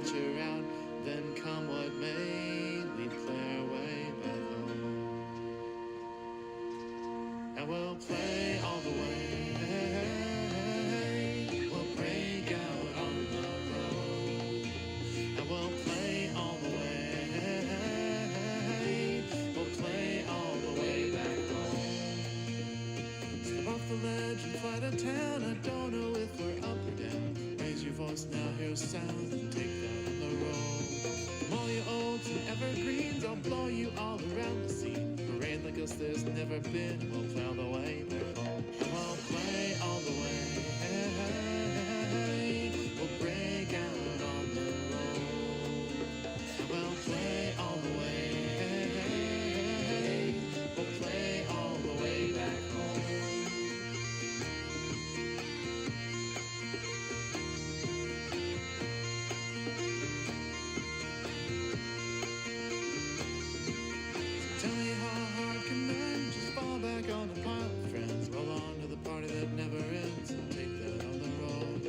venture out, then come what may, we play our way back home. And we'll play all the way, we'll break out on the road. And we'll play all the way, we'll play all the way back home. Step off the ledge and fly to town, I don't know if we're up or down. Raise your voice now, hear sounds, and take that on the road. From all your olds and evergreens, I'll blow you all around the scene. Parade like us there's never been, we'll play all the way back home. And we'll play all the way, we'll break out on the road. And we'll play all the way, we'll play all the way back home. Tell me how hard can men just fall back on a pile of friends, roll on to the party that never ends, and take that on the road.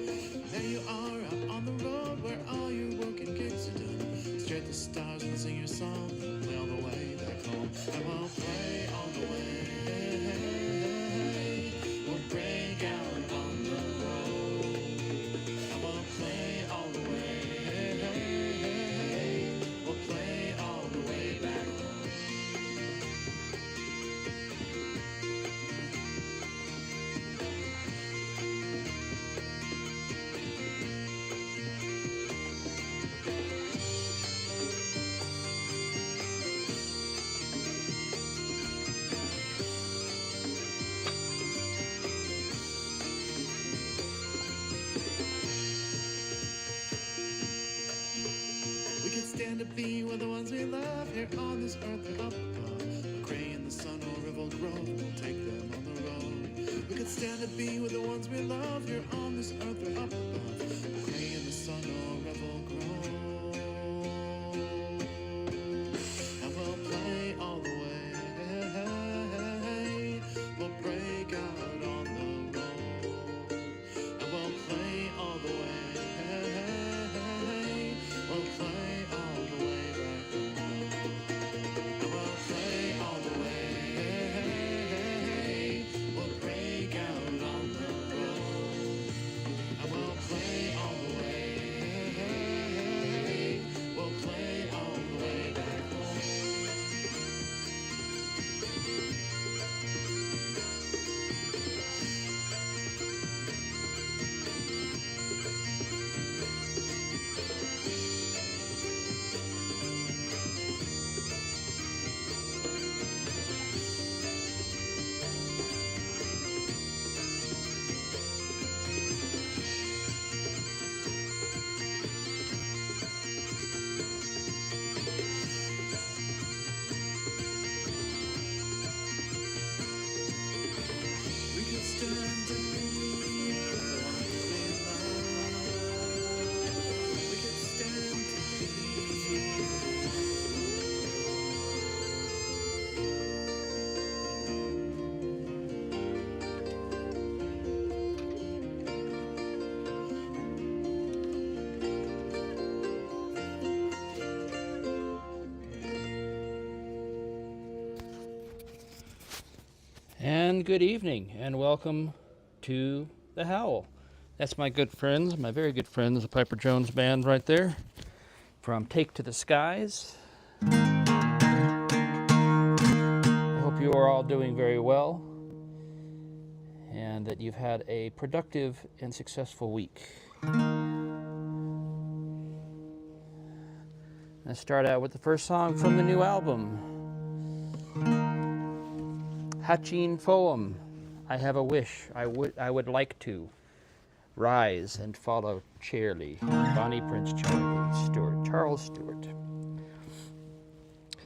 There you are out on the road where all your work and gigs are done. Stare at the stars and sing your song, and play all the way back home. And we'll play all the way, we'll break out on the road. And we'll play all the way, we'll play all the way back home. We could stand to be with the ones we love here on this earth or up above. A gray in the sun or Revel Grove, we'll take them on the road. We could stand to be with the ones we love here on this earth or up above. A gray in the sun or Revel Grove. And we'll play all the way, we'll break out on the road. And we'll play all the way, we'll play all the way back home. And we'll play all the way, we'll break out on the road. And we'll play all the way, we'll play all the way back home. We could stand to be with the ones we love. We could stand to be. And good evening, and welcome to the Howl. That's my good friends, my very good friends, the Piper Jones Band right there, from Take to the Skies. I hope you are all doing very well, and that you've had a productive and successful week. Let's start out with the first song from the new album. Hatching Foam, I have a wish, I would like to rise and follow Charlie, Bonnie Prince Charles Stewart.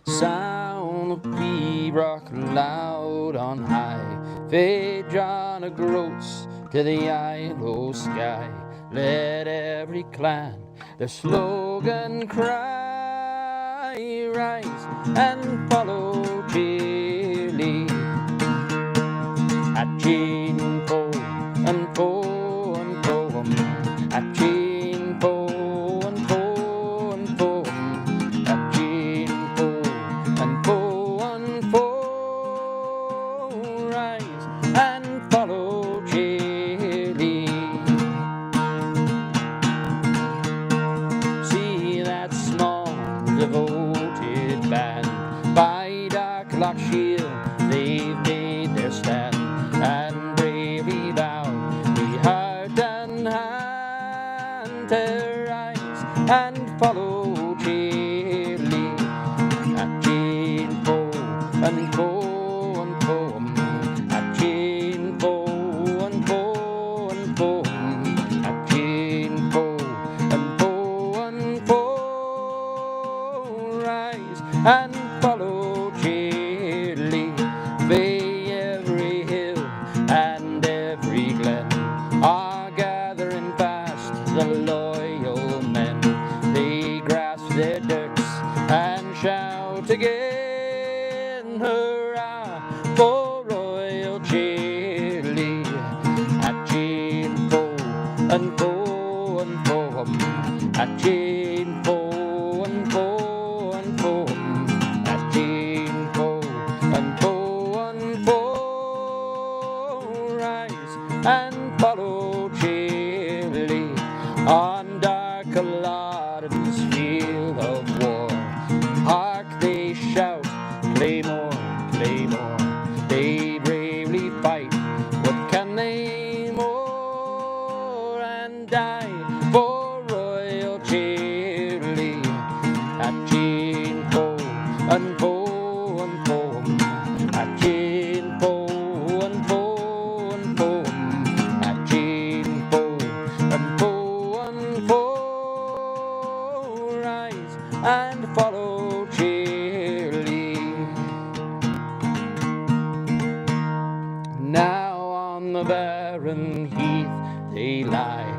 Sound of bee rock loud on high, fade John a groats to the yellow sky. Let every clan their slogan cry, rise and follow Charlie. Hatching foam and foam and foam, hatching foam and foam and follow cheerily. A chain po and po and po, a chain po and po and po, a chain po and po and po. Rise and follow cheerily. Bay every hill and every glen are gathering fast the loyal men. They grasp their dirks and shout again, hurrah for Royal Chile. A chain po and po and po, a chain po and po and po, a chain po and po and po. Rise and follow cheerily on dark Aladdin's field of war. Hark, they shout, Claymore, Claymore. They bravely fight, what can they more? And die for Royal Chile. A chain po and po and po, a chain po and po and po, a chain po and po and po. Rise and follow cheerily. Now on the barren heath they lie,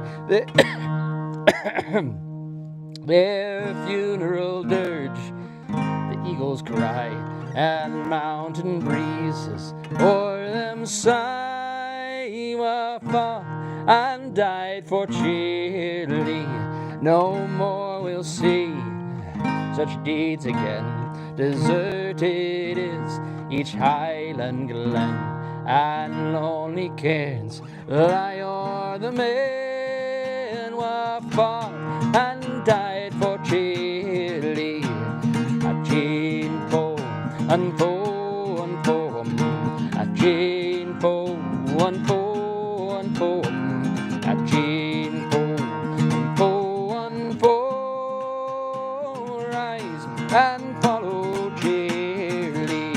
their funeral dirge, the eagles cry, and mountain breezes o'er them sigh. Were fought and died for Chile, no more we'll see such deeds again. Deserted is each highland glen, and lonely cairns lie o'er the men. Were fought and died for Chile. A chain po and po and po, a chain po and po and po, a chain po and po and po. Rise and follow cheerily.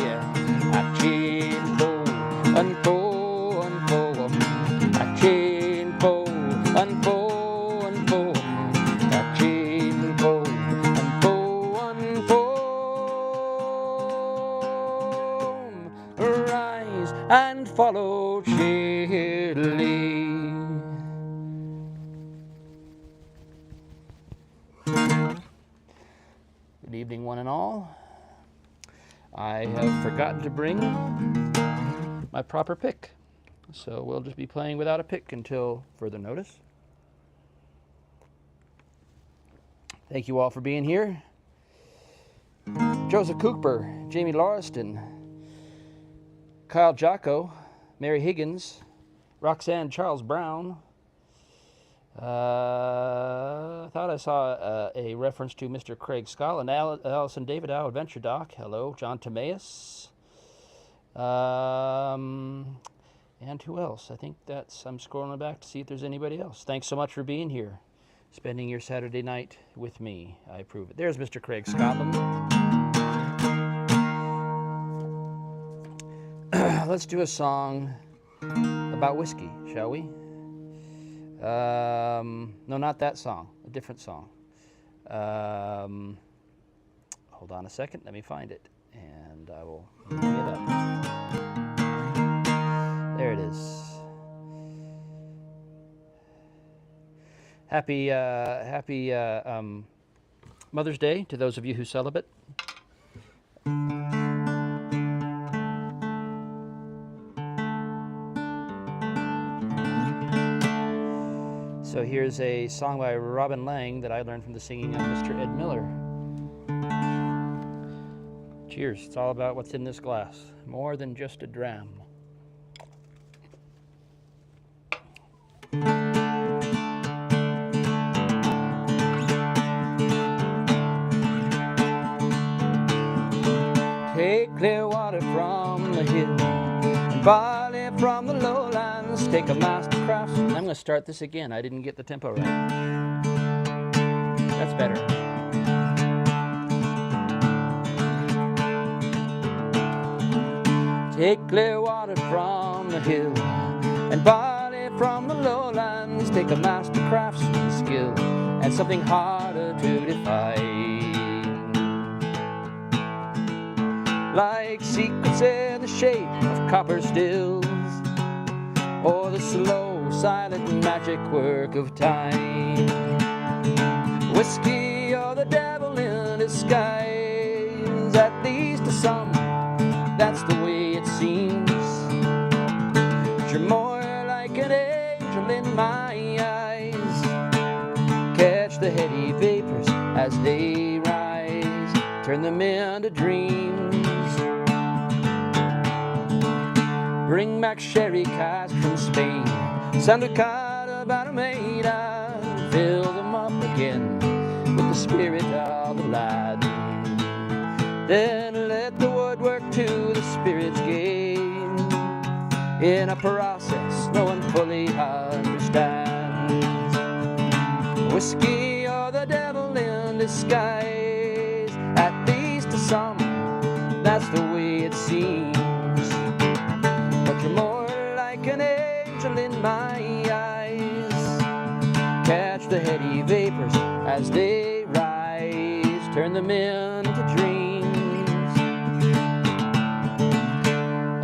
A chain po and po and po, a chain po and po and po, a chain po and po and po. Rise and follow cheerily. Good evening, one and all. I have forgotten to bring my proper pick, so we'll just be playing without a pick until further notice. Thank you all for being here. Joseph Cooper, Jamie Lauriston, Kyle Jocko, Mary Higgins, Roxanne Charles Brown. I thought I saw a reference to Mr. Craig Scotland, Allison David, Our Adventure Doc. Hello, John Timaeus. And who else? I think I'm scrolling back to see if there's anybody else. Thanks so much for being here, spending your Saturday night with me. I approve it. There's Mr. Craig Scotland. Let's do a song about whiskey, shall we? No, not that song. A different song. Hold on a second. Let me find it, and I will bring it up. There it is. Happy Mother's Day to those of you who celibate. So here's a song by Robin Lang that I learned from the singing of Mr. Ed Miller. Cheers. It's all about what's in this glass. More than just a dram. Take clear water from the hill and barley from the lowlands. Take a master craftsman. I'm going to start this again. I didn't get the tempo right. That's better. Take clear water from the hill and barley from the lowlands. Take a master craftsman skill and something harder to define, like secrets in the shape of copper stills, or the slow, silent magic work of time. Whiskey or the devil in disguise, at least to some, that's the way it seems. But you're more like an angel in my eyes. Catch the heady vapors as they rise, turn them into dreams. Bring back sherry cask from Spain, Sanducata Banameda, fill them up again with the spirit of the lad. Then let the wood work to the spirit's gain, in a process no one fully understands. Whiskey or the devil in disguise, at least to some, that's the way it seems. But you're more like an angel in my eyes. Catch the heady vapors as they rise, turn them into dreams.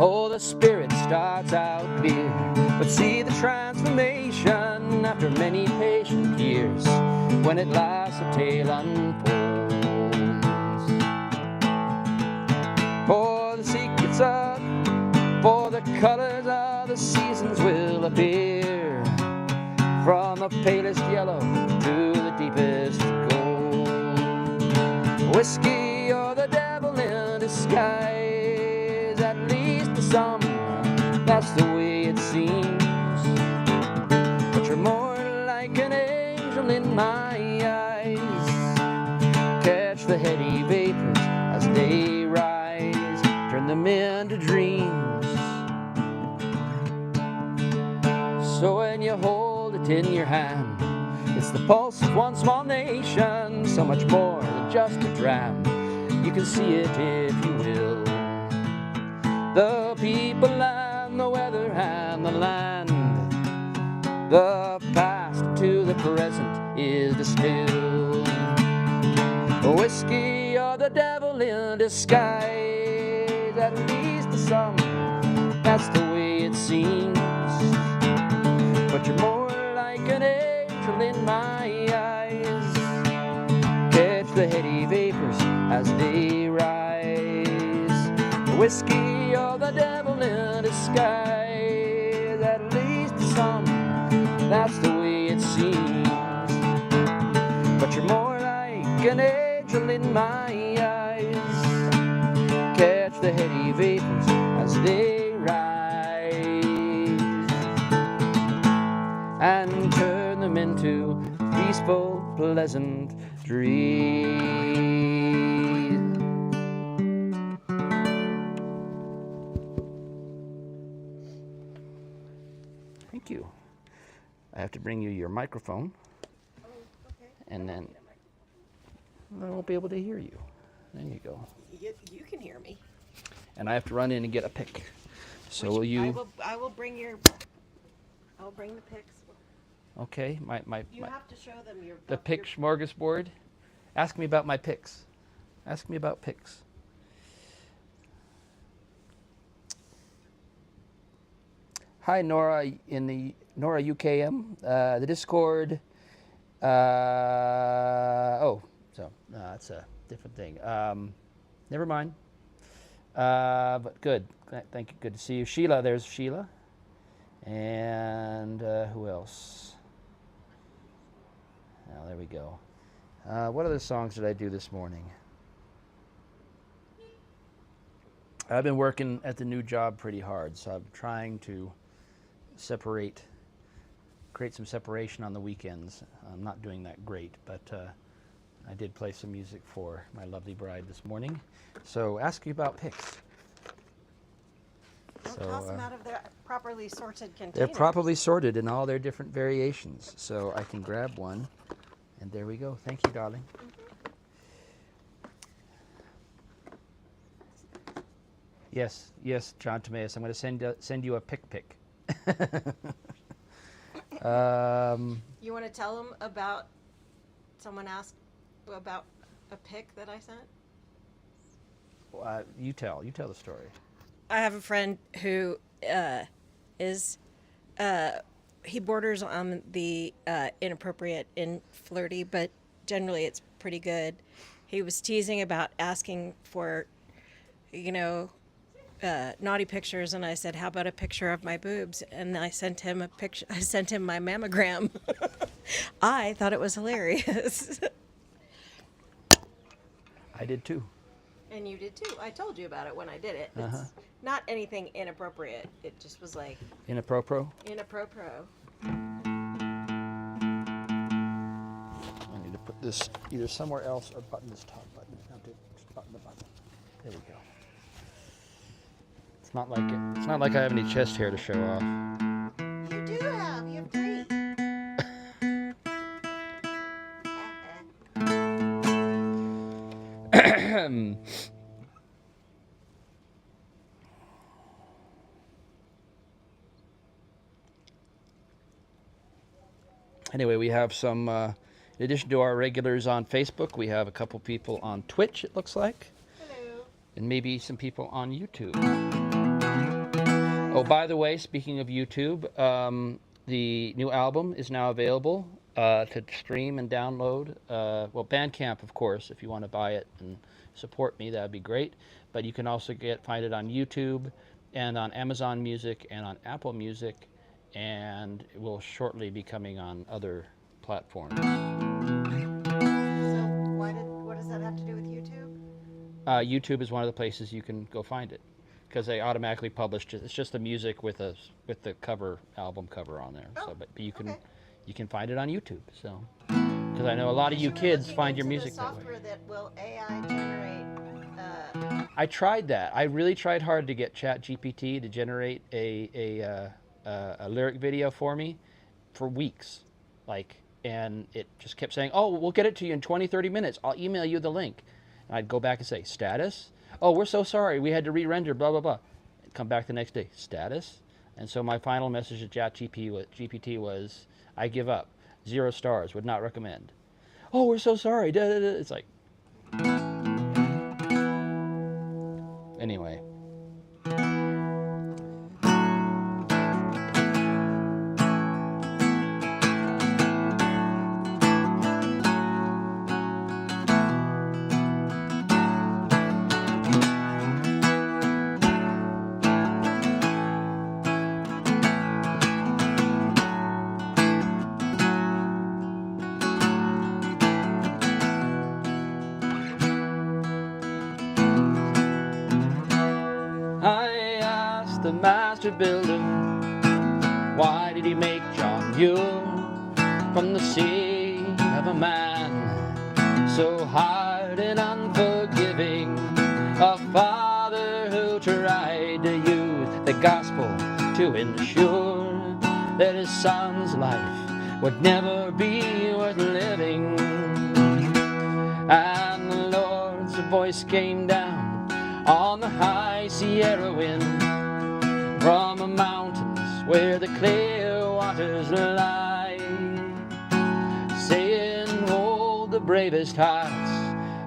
Oh, the spirit starts out clear, but see the transformation after many patient years, when at last the tale unfolds. For the secrets of, for the colors of the seasons will appear, from the palest yellow to the deepest gold. Whiskey or the devil in disguise, at least to some, that's the way it seems. But you're more like an angel in my eyes. Catch the heady vapors as they rise, turn them into dreams. So when you hold it in your hand, it's the pulse of one small nation, so much more than just a dram. You can see it if you will. The people and the weather and the land, the past to the present is distilled. Whiskey or the devil in disguise, at least to some, that's the way it seems. But you're more like an angel in my eyes. Catch the heady vapors as they rise. Whiskey or the devil in disguise, at least to some, that's the way it seems. But you're more like an angel in my eyes. Catch the heady vapors as they rise, and turn them into peaceful, pleasant dreams. Thank you. I have to bring you your microphone. Oh, okay. And then I won't be able to hear you. There you go. You can hear me. And I have to run in and get a pick. So will you? I will bring your. I'll bring the picks. Okay, You have to show them your. the pick smorgasbord. Ask me about my picks. Ask me about picks. Hi, Nora in the Nora UKM. The Discord. That's a different thing. Never mind. But good. Thank you. Good to see you, Sheila. There's Sheila. And who else? Oh, there we go. What other songs did I do this morning? I've been working at the new job pretty hard, so I'm trying to create some separation on the weekends. I'm not doing that great, but I did play some music for my lovely bride this morning. So ask you about picks. Don't toss them out of their properly sorted containers. They're properly sorted in all their different variations. So I can grab one And there we go. Thank you, darling. Yes, yes, John Timaeus. I'm going to send you a pic. You want to tell them about, someone asked about a pic that I sent? You tell the story. I have a friend who he borders on the inappropriate and flirty, but generally it's pretty good. He was teasing about asking for, naughty pictures, and I said, "How about a picture of my boobs?" And I sent him a picture. I sent him my mammogram. I thought it was hilarious. I did too. And you did too. I told you about it when I did it. It's not anything inappropriate. It just was like Inappropriate. inappropriate. I need to put this either somewhere else or button this top button. I'll do just button the button. There we go. It's not like I have any chest hair to show off. You do have. You have 3. Anyway, we have some, in addition to our regulars on Facebook, we have a couple people on Twitch, it looks like. Hello. And maybe some people on YouTube. Oh, by the way, speaking of YouTube, the new album is now available to stream and download. Well, Bandcamp, of course, if you want to buy it and support me, that would be great. But you can also find it on YouTube and on Amazon Music and on Apple Music, and it will shortly be coming on other platforms. So what does that have to do with YouTube? YouTube is one of the places you can go find it, because they automatically published it. It's just the music with the album cover on there. Oh, So, but you okay. can find it on YouTube. So, because I know a lot of you kids find your music that way. Software that will AI generate. I tried that. I really tried hard to get ChatGPT to generate a lyric video for me for weeks, and it just kept saying, "Oh, we'll get it to you in 20, 30 minutes. I'll email you the link." And I'd go back and say, "Status? Oh, we're so sorry. We had to re-render, blah, blah, blah." And come back the next day, "Status?" And so my final message to ChatGPT was, "I give up. 0 stars. Would not recommend." "Oh, we're so sorry." Da, da, da. It's like... Anyway. The master builder, why did he make John Muir from the seed of a man so hard and unforgiving, a father who tried to use the gospel to ensure that his son's life would never be worth living? And the Lord's voice came down on the high Sierra wind from the mountains where the clear waters lie, saying, "Hold the bravest hearts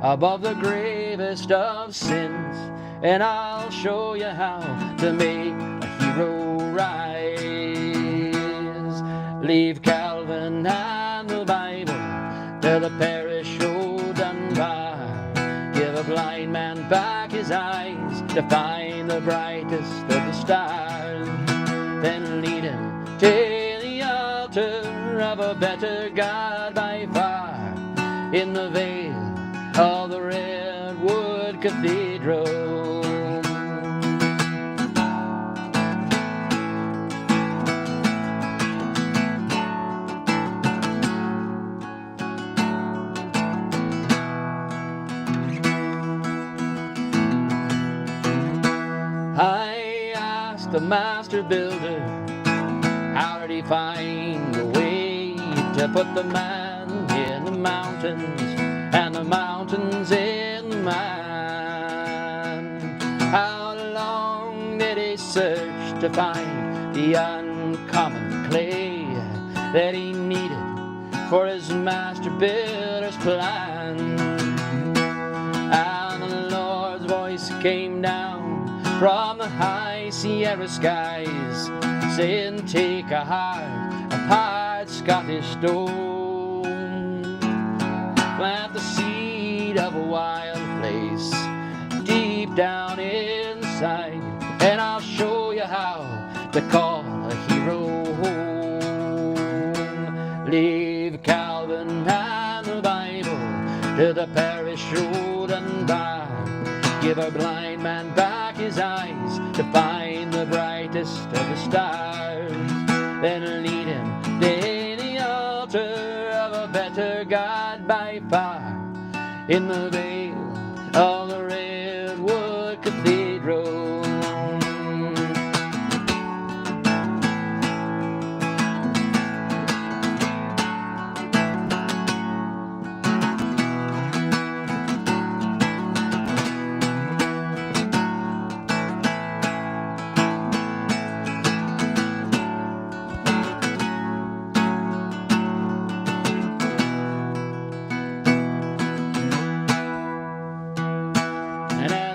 above the gravest of sins, and I'll show you how to make a hero rise. Leave Calvin and the Bible to the parish old Dunbar. Give a blind man back his eyes to find the brightest of the stars. Then lead him to the altar of a better God by far, in the vale of the Redwood Cathedral." I asked the master builder, how did he find a way to put the man in the mountains, and the mountains in the man. How long did he search to find the uncommon clay that he needed for his master builder's plan? And the Lord's voice came down from the high Sierra skies, saying, take a heart of hard Scottish stone, plant the seed of a wild place deep down inside, and I'll show you how to call a hero home. Leave Calvin and the Bible to the parish road and bar. Give a blind man back his eyes to find the brightest of the stars. Then lead him to the altar of a better God by far, in the vale of the Redwood Cathedral.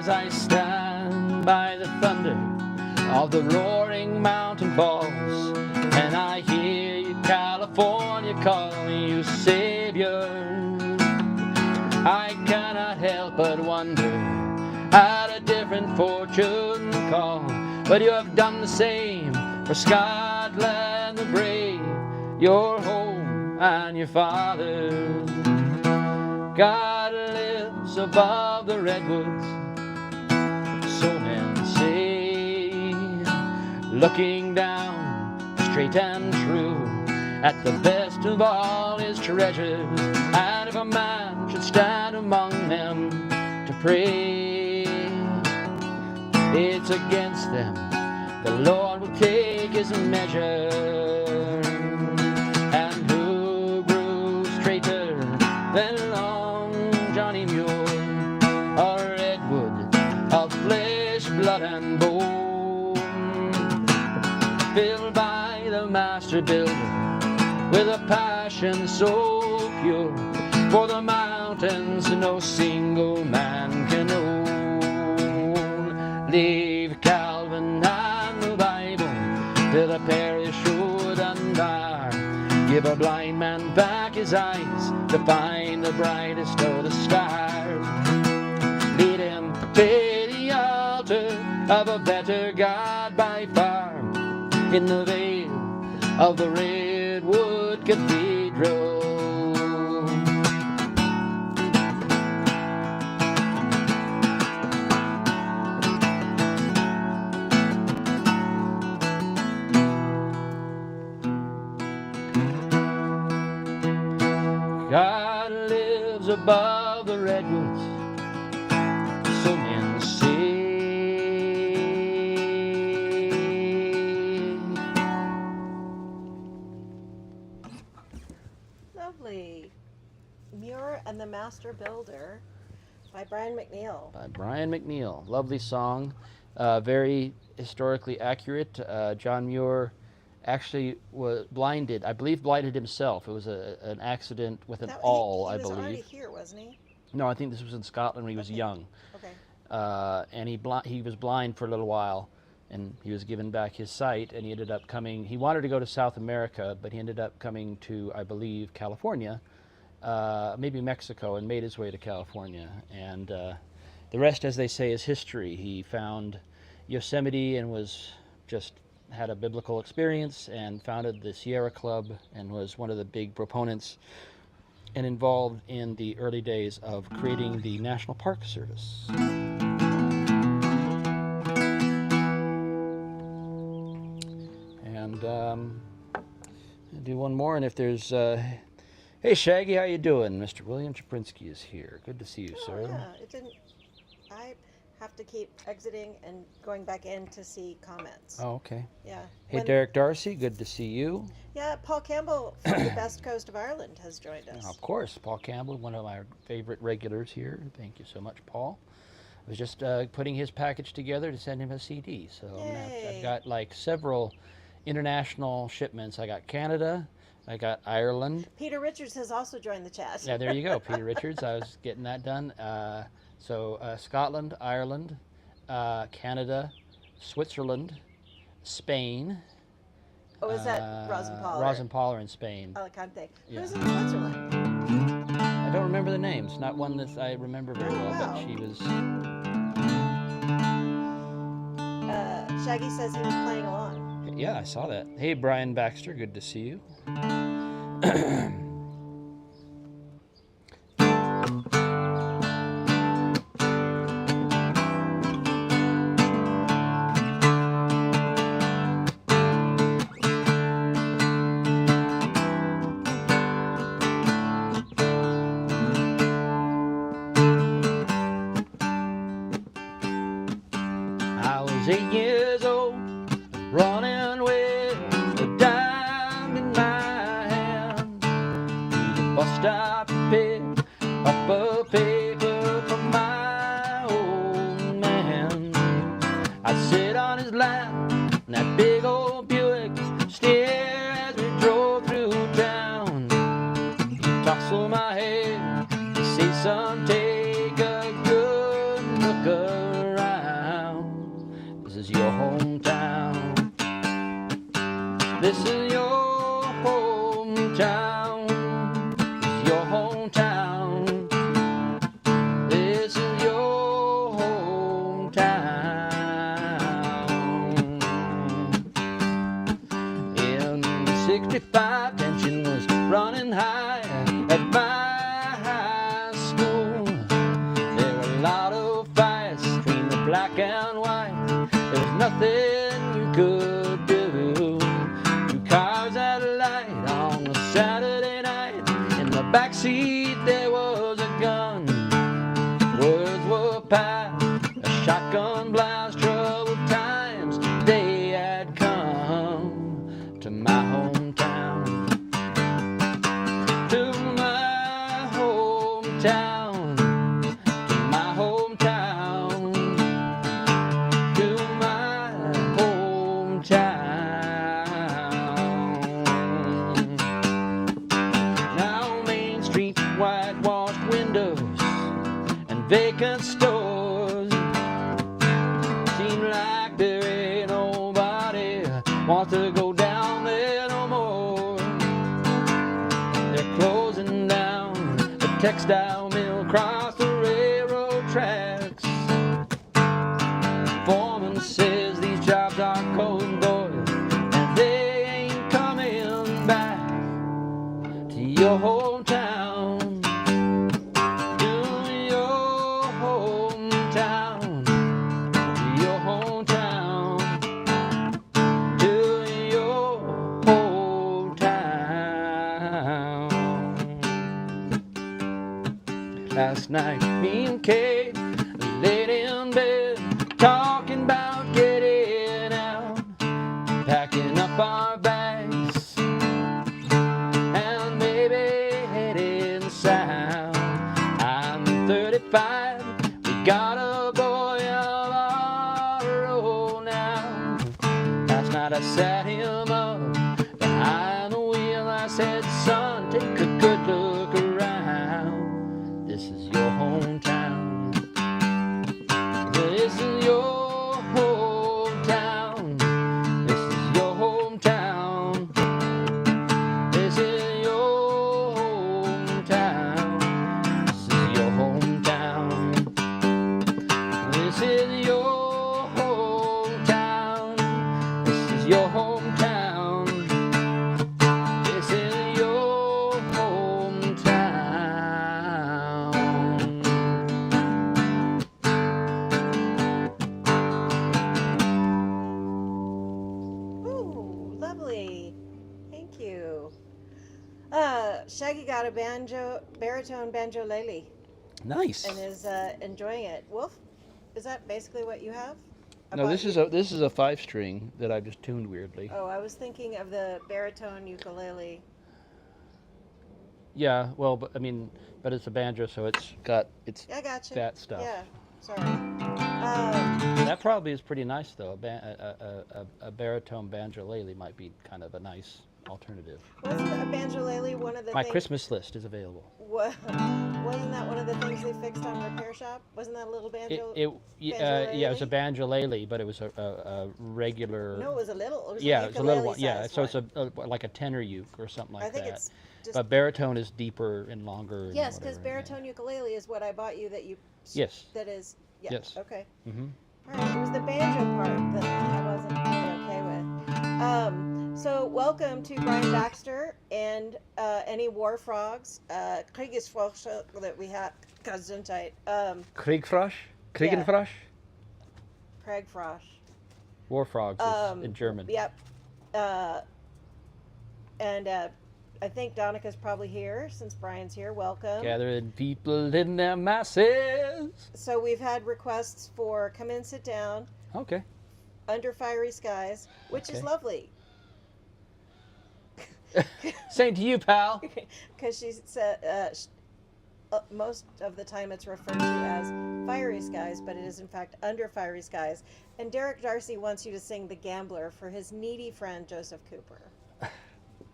I stand by the thunder of the roaring mountain falls, and I hear you, California, calling you Savior. I cannot help but wonder at a different fortune call, but you have done the same for Scotland the brave, your home and your fathers. God lives above the redwoods, so men say, looking down straight and true at the best of all his treasures. And if a man should stand among them to pray, it's against them the Lord will take his measure. And who grew straighter than long Johnny Muir, or redwood of flesh, blood, and bone, filled by the master builder with a passion so pure for the mountains no single man can own. Leave Calvin and the Bible to the parish road and bar. Give a blind man back his eyes to find the brightest of the stars. Lead him to the altar of a better God by far, in the vale of the Redwood Cathedral. God lives above the redwoods, so men say. Lovely. Muir and the Master Builder by Brian McNeil. By Brian McNeil. Lovely song. Very historically accurate. John Muir actually was blinded. I believe blinded himself. It was an accident with an awl, I believe. He was already here, wasn't he? No, I think this was in Scotland when he was young. Okay. And he was blind for a little while, and he was given back his sight, and he ended up coming. He wanted to go to South America, but he ended up coming to, I believe, California, maybe Mexico, and made his way to California. And the rest, as they say, is history. He found Yosemite and was just had a biblical experience and founded the Sierra Club and was one of the big proponents and involved in the early days of creating the National Park Service. And I'll do one more, and if there's hey Shaggy, how you doing? Mr. William Chaprinsky is here. Good to see you, sir. Yeah, it didn't. I have to keep exiting and going back in to see comments. Oh, okay. Yeah. Hey, Derek Darcy, good to see you. Yeah, Paul Campbell from the Best Coast of Ireland has joined us. Of course, Paul Campbell, one of my favorite regulars here. Thank you so much, Paul. I was just putting his package together to send him a CD. So I've got like several international shipments. I got Canada, I got Ireland. Peter Richards has also joined the chat. Yeah, there you go, Peter Richards. I was getting that done. Scotland, Ireland, Canada, Switzerland, Spain. Oh, is that Rosenpaul? Rosenpaul are in Spain. Alicante. Yeah. Who's in Switzerland? I don't remember the names. Not one that I remember very well, wow. but she was. Shaggy says he was playing along. Yeah, I saw that. Hey, Brian Baxter, good to see you. I was 8 years old, running with a dime in my hand. To the bus stop to pick up a paper from my old man. I'd sit on his lap in that big old Buick, stare as we drove through town. He'd tousle my head, he'd say, son, take a good look around. This is your hometown. This is your hometown. This is your hometown. This is your hometown. In '65, tension was running high at my high school. There were a lot of fights between the black and white. There was nothing you could do. Two cars at a light on a Saturday night. In the backseat there was a gun. Words were passed, a shotgun blast. Troubled times, they had come to my hometown. To my hometown. To my hometown. To my hometown. Now Main Street, whitewashed windows and vacant stores. Seem like there ain't nobody wants to go down there no more. They're closing down the textile mill across the railroad tracks. Foreman says these jobs are cold, boys, and they ain't coming back to your hometown. To your hometown. To your hometown. To your hometown. Last night, me and Kate laid in bed, talking about getting out, packing up our bags, and maybe heading south. I'm 35, we got a boy of our own now. Last night I sat him up behind the wheel. I said, son, take a good look around. This is your hometown. This is your hometown. This is your hometown. This is your hometown. This is your hometown. This is your hometown. This is your hometown. This is your hometown. Ooh, lovely. Thank you. Shaggy got a baritone banjo lele Nice. and is enjoying it. Wolf Is that basically what you have? No, About this is a 5-string that I've just tuned weirdly. Oh, I was thinking of the baritone ukulele. Yeah, well, but I mean, but it's a banjo, so it's I got you. that stuff. Yeah, sorry. That probably is pretty nice though. A baritone banjolele might be kind of a nice alternative. Wasn't a banjolele one of the My things? Christmas list is available. Wasn't that one of the things they fixed on Repair Shop? Wasn't that a little banjo? Yeah, it was a banjolele, but it was a regular. No, it was a little. It was Yeah, a it was a little one. ukulele Yeah, so sized it's like a tenor uke or something like I think that. it's just. But baritone is deeper and longer. And Yes, because whatever, baritone ukulele is what I bought you. That you. Yes. That is. Yeah. Yes. Okay. Mm-hmm. All right. It was the banjo part that I wasn't really okay with. So welcome to Brian Baxter and any war frogs. Kriegsfrösche that we have. Gesundheit. Kriegfrosch? Kriegenfrosch? Kragfrosch. War frogs is in German. Yep. And I think Donica's probably here since Brian's here. Welcome. Gathering people in their masses. So we've had requests for come in, sit down, Okay. under fiery skies, which is Okay. lovely. Same to you, pal. Because she said most of the time it's referred to as fiery skies, but it is in fact under fiery skies. And Derek Darcy wants you to sing The Gambler for his needy friend Joseph Cooper.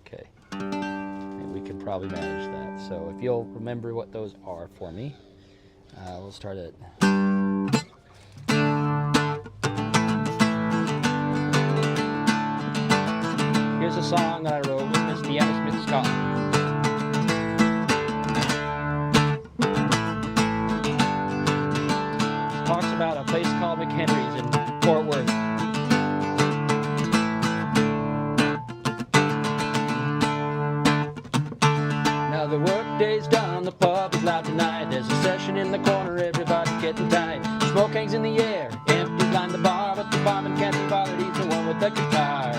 Okay. And we can probably manage that. So if you'll remember what those are for me, we'll start it. Here's a song that I wrote with Miss Deanna Smith Scott. Talks about a place called McHenry's in Fort Worth. Now the work day's done, the pub is loud tonight. There's a session in the corner, everybody's getting tight. Smoke hangs in the air, empty line the bar, but the barman can't be bothered, he's the one with the guitar.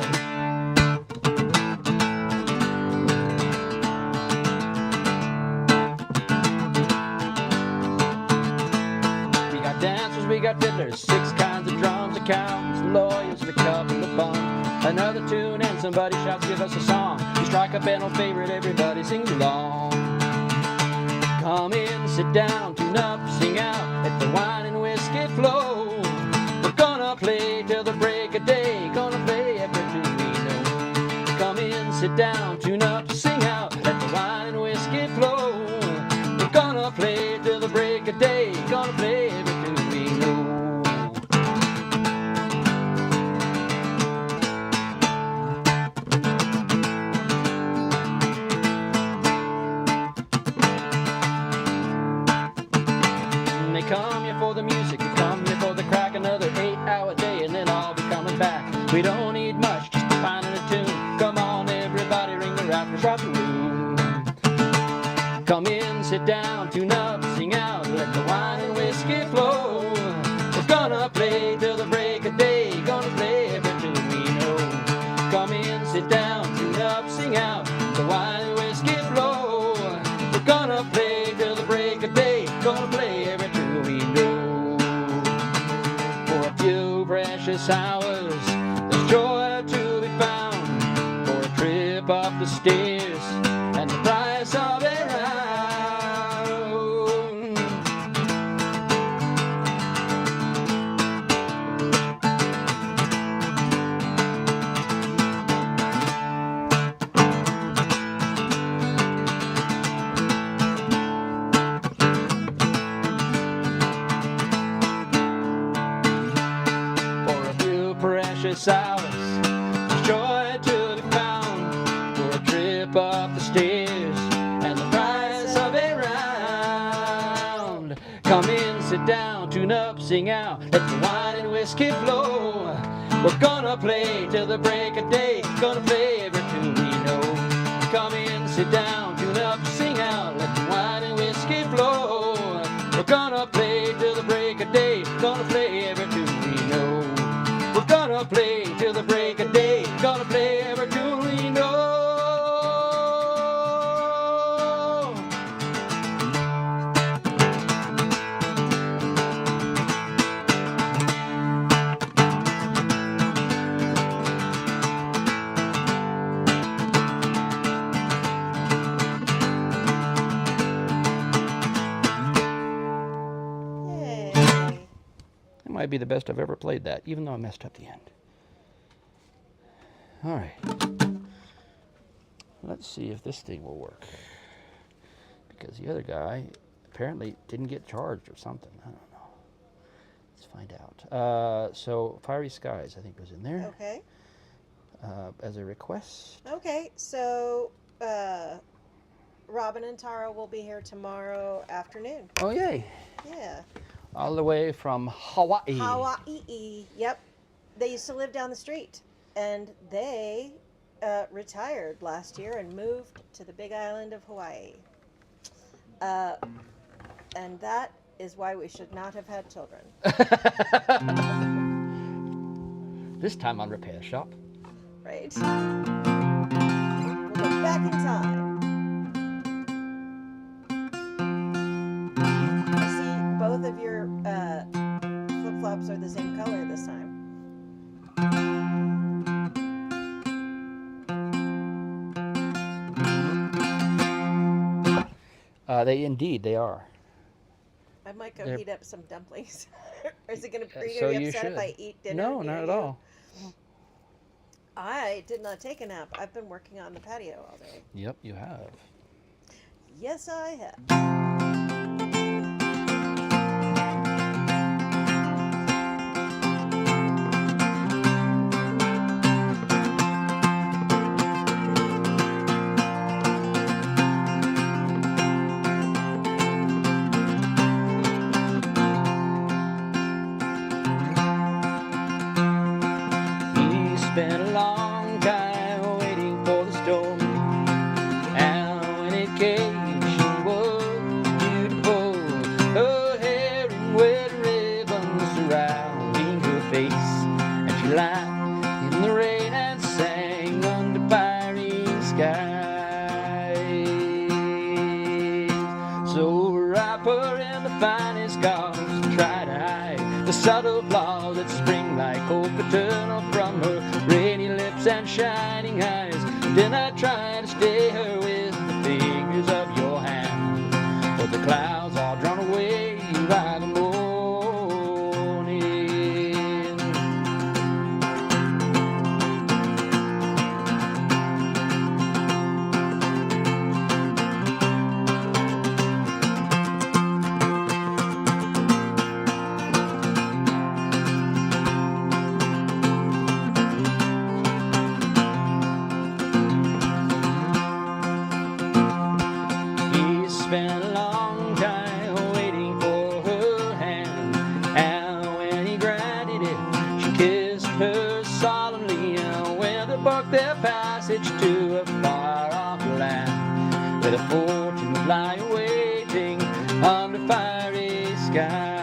We got dancers, we got fiddlers, 6 kinds of drums, accountants, lawyers, and a couple of bums. Another tune and somebody shouts, give us a song. We strike up an old favorite, everybody sings along. Come in, sit down, tune up, sing out, let the wine and whiskey flow. We're gonna play till the break of day, gonna play every tune we know. Come in, sit down, tune up, sing out, let the wine and whiskey flow. We're gonna play till the break of day, gonna play every tune we know. They come here for the music, they come here for the crack. Another 8-hour day and then I'll be coming back. We don't need much, just a finding a tune. Come on everybody, ring the rafters, rock the room. Come in, sit down, tune up, sing out, let the wine and whiskey flow. We're gonna play till the break of day, gonna play every tune we know. Come in, sit down, tune up, sing out, the wine and whiskey flow. We're gonna play till the break of day, gonna play every tune we know. For a few precious hours, there's joy to be found. For a trip up the stairs and the price of a round. For a few precious hours, there's joy to be found. For a trip up the stairs and the price of a round. Come in, sit down, tune up, sing out, let the wine and whiskey flow. We're gonna play till the break of day, gonna play every tune we know. Come in, sit down, tune up, sing out, let the wine and whiskey flow. We're gonna play till the break of day, gonna play every tune we know. We're gonna play till the break of day, gonna play every tune we know. might be the best I've ever played that, even though I messed up the end. All right. Let's see if this thing will work. Because the other guy apparently didn't get charged or something. I don't know. Let's find out. So Fiery Skies, I think, was in there. Okay. As a request. Okay, so Robin and Tara will be here tomorrow afternoon. Oh, yay. Yeah. All the way from Hawaii. Hawaii. Yep. They used to live down the street, and they retired last year and moved to the big island of Hawaii. And that is why we should not have had children. This time on Repair Shop. Right? We'll go back in time. I see both of your flip-flops are the same color this time. They are. I might go They're- heat up some dumplings. Or is it going to be so really you upset if should. I eat dinner? No, near not at you? all. I did not take a nap. I've been working on the patio all day. Yep, you have. Yes, I have. He spent a long time waiting for the storm, and when it came, she was beautiful. Her hair in wet ribbons surrounding her face, and she lied in the rain and sang under fiery skies. So wrap her in the finest gauze and try to hide the subtle flaws that spring like cold paternal from her rainy lips and shining eyes. Then I try to stay her with the fingers of your hand, but the clouds are drawn away by the morning. He spent a long time waiting for her hand, and when he granted it, she kissed her solemnly, and went to book their passage to a far-off land, where the fortune would lie waiting under fiery skies.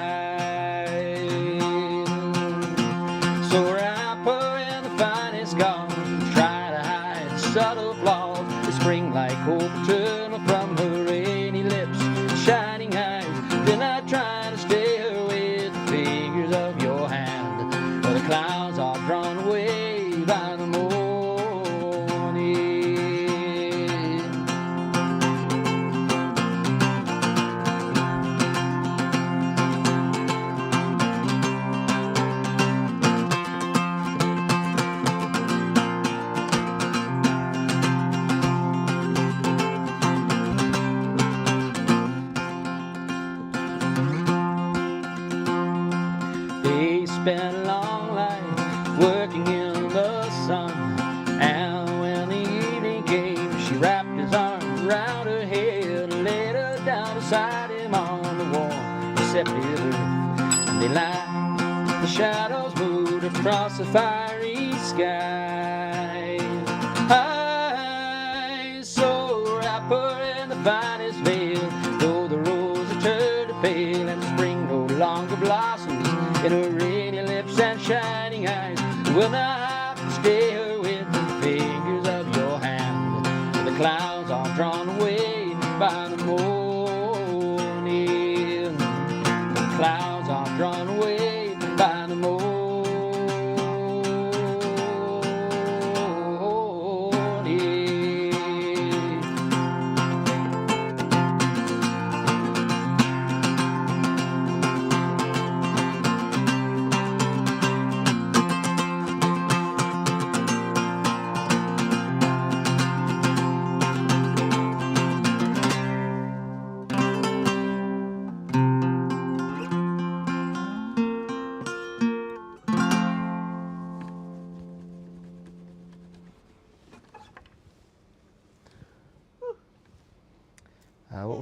So wrap her in the finest gauze, try to hide subtle flaws that spring like cold paternal from her rainy lips, shining eyes. Then I try to stay her with the fingers of your hand, but the clouds are drawn away by the morning. They spent a long life working in the sun, and when the evening came, she wrapped his arms around her head and laid her down beside him on the warm, receptive earth. And they lie, the shadows moved across the fiery sky. I so wrap her in the finest veil, though the roses turned to pale and spring no longer blossoms in her rainy lips and shining eyes. Will not have to stay her with the fingers of your hand, for the clouds are drawn away by the morning. The clouds are drawn away by the morning.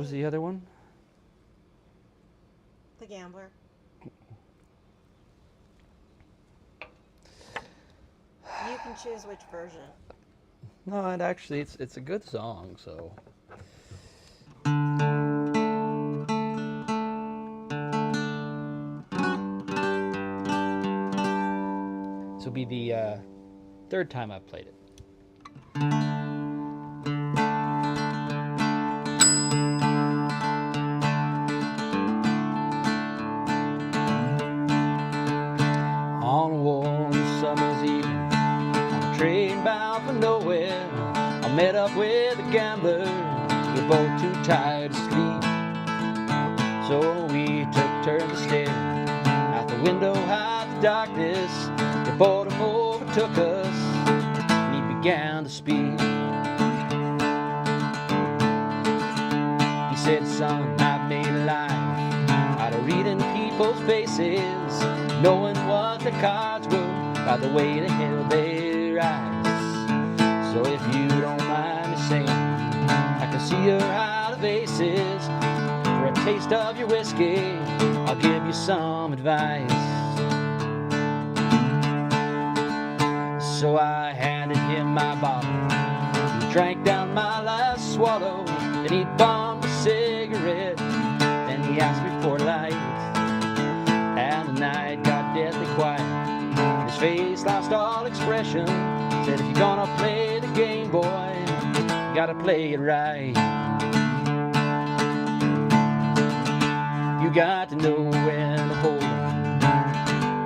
was the other one? The Gambler. You can choose which version. No, it actually it's a good song. So. This will be the third time I've played it. On a warm summer's evening, on a train bound for nowhere, I met up with a gambler. We were both too tired to sleep, so we took turns staring out the window at the darkness. The boredom overtook us, and he began to speak. He said, "Son, I've made a life out of reading people's faces, knowing what the cards were by the way they held their eyes. So if you don't mind me saying, I can see you're out of aces. For a taste of your whiskey, I'll give you some advice." So I handed him my bottle. He drank down my last swallow. Then he bummed a cigarette. Then he asked me for a light. And the night got deathly quiet. His face lost all expression. Said, "If you're gonna play the game, boy, you gotta play it right. You got to know when to hold 'em,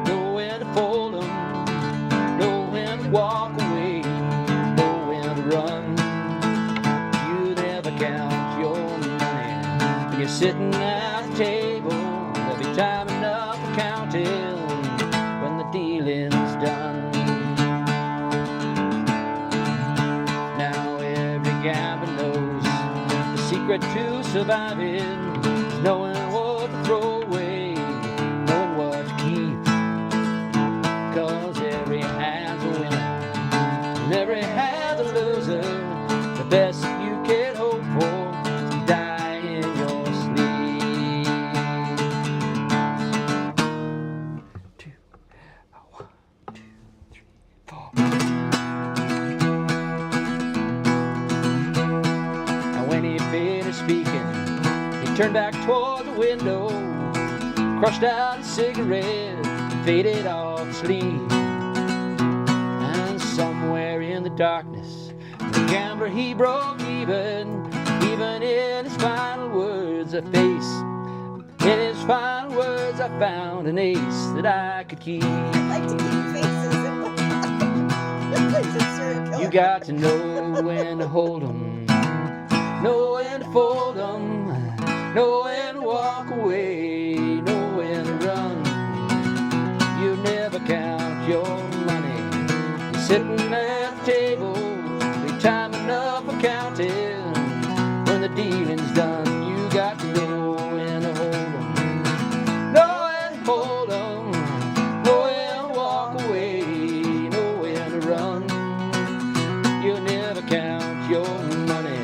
know when to fold 'em, know when to walk away, know when to run. You never count your money when you're sitting at the table. There'll be time enough for counting when the dealing's done." Now every gambler knows the secret to surviving is knowing what to throw away, knowing what to keep. 'Cause every hand's a winner and every hand's a loser. The best you can hope for is to die in your sleep. 1, 2, 3, 4. And when he finished speaking, he turned back toward the window, crushed out a cigarette, faded off to sleep. And somewhere in the darkness, the gambler, he broke even in his final words, a face. In his final words, I found an ace that I could keep. I like to keep faces. It's a serial killer. You got to know when to hold 'em, know when to fold 'em, know when to walk away, know when to run. You never count your money. You're sitting at the table, be time enough for counting when the dealing's done. You got to know when to hold 'em, know when to fold 'em, know when to walk away, know when to run. You never count your money.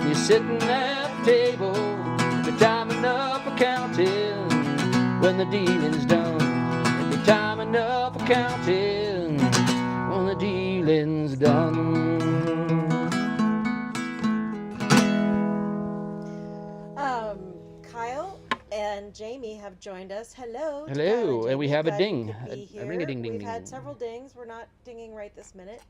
You're sitting at the table, be time enough for counting when the dealing's done. Be time enough for counting when the dealing's done. Kyle and Jamie have joined us. Hello. to Hello, Kyle and we Jamie. have a Glad ding, you could be a here. ring-a-ding-ding-ding. We've had several dings. We're not dinging right this minute.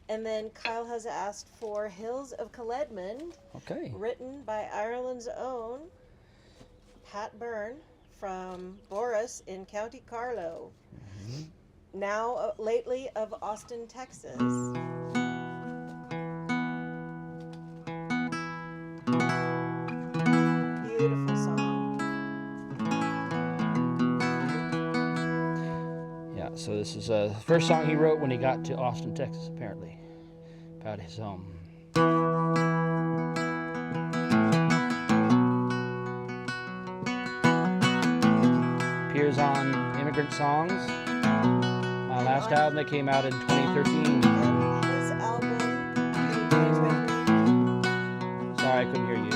And then Kyle has asked for Hills of Caledmond, Okay. written by Ireland's own Pat Byrne from Boris in County Carlow. Now, lately of Austin, Texas. Beautiful song. Yeah, so this is the first song he wrote when he got to Austin, Texas, apparently, about his home. Appears on Immigrant Songs, my last album that came out in 2013. And his album, Sorry, I couldn't hear you.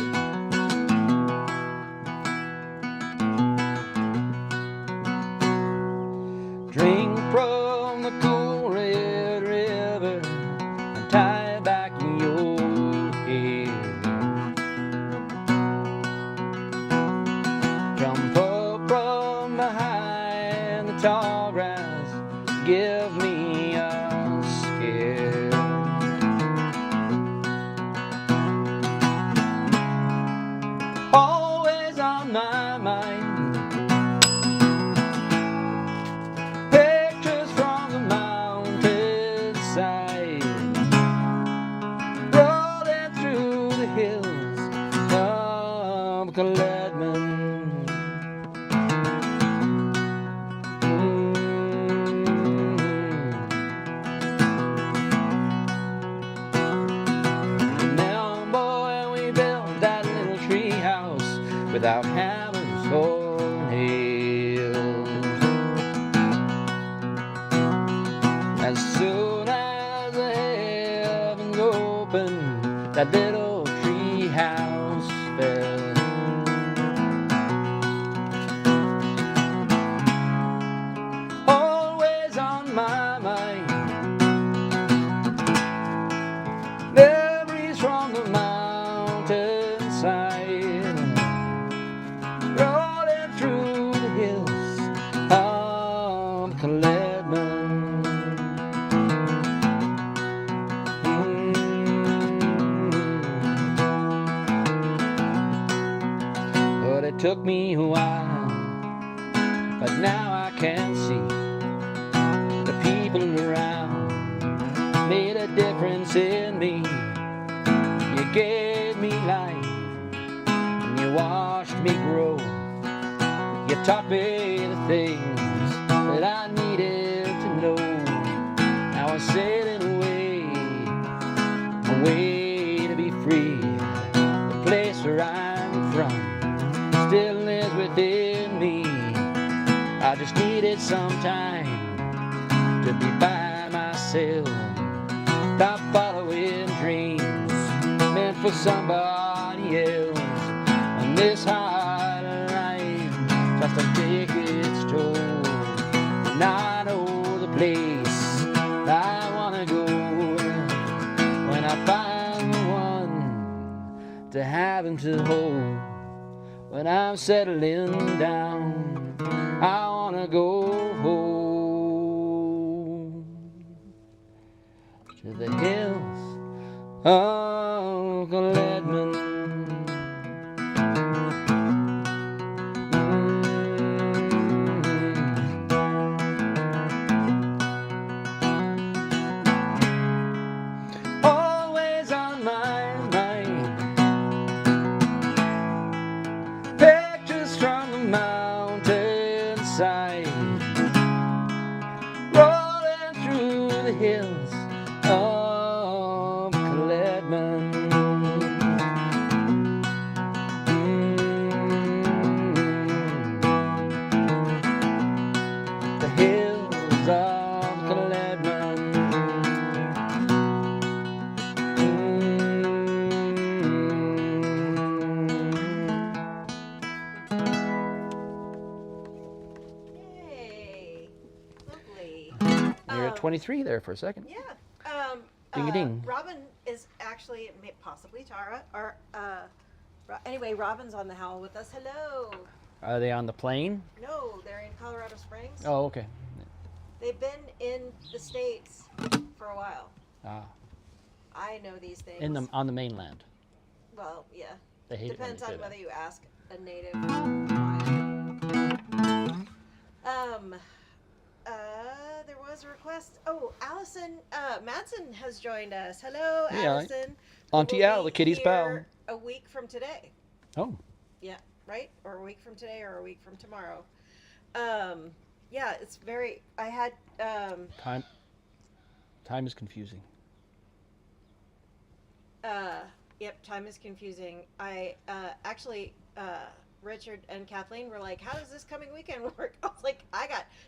without hammers or nails. As soon as the heavens opened, that little tree house fell. Always on my mind, memories from the mountainside, rolling through the hills of Caledman. But it took me a while, but now I can see the people around made a difference in me. You gave me life and you watched me grow. You taught me the things that I needed to know. Now I'm sailing away to be free. The place where I'm from still lives within me. I just needed some time to be by myself. Stop following dreams meant for somebody else. And this hard life just to take its toll. And I know the place I wanna go when I find the one to have and to hold. When I'm settling down, I wanna go home to the hills of Caledman. Always on my mind, pictures from the mountainside, rolling through the hills of Caledman. The hills of Caledman. Yay. Lovely. You're at 23 there for a second. Yeah. Ding-a-ding. Robin is actually, possibly Tara, or anyway, Robin's on the Howl with us. Hello. Are they on the plane? No, they're in Colorado Springs. Oh, okay. They've been in the States for a while. Ah, I know these things. on the mainland. Well, yeah. They hate Depends it when on they whether say you ask a native Hawaiian. There was a request. Oh, Allison Madsen has joined us. Hello, Hey, Allison. Auntie We'll Al, be the kitty's pal. here a week from today. that. Oh, Yeah, right? Or a week from today or a week from tomorrow. Yeah, it's very, I had, time is confusing. Yep, time is confusing. I actually, Richard and Kathleen were like, how does this coming weekend work? I was like,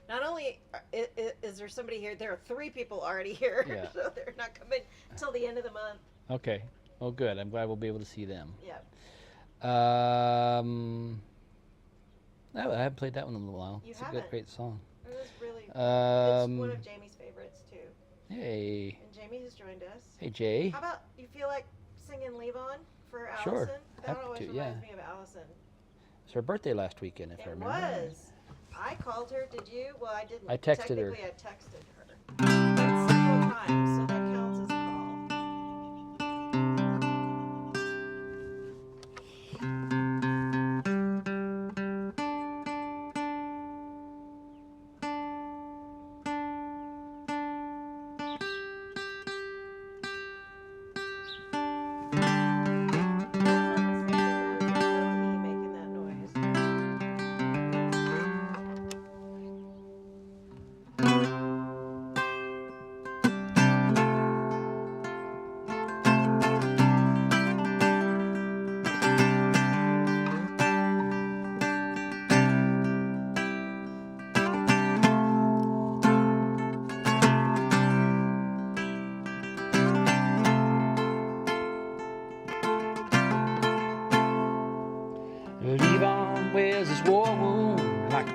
not only is there somebody here, there are 3 people already here. Yeah. So they're not coming until the end of the month. Okay. Well, good. I'm glad we'll be able to see them. Yeah. I haven't played that one in a little while. You It's haven't? a great song. It was really, it's Um, one of Jamie's favorites too. Hey. And Jamie has joined us. Hey, Jay. How about you feel like singing Leave On for Allison? Sure, That happy always to, reminds yeah. me of Allison. It's her birthday last weekend, if I It remember. right. was. I called her. Did you? Well, I didn't. I texted her. Technically, I texted her. That's several times, so that counts as a call. Making that noise.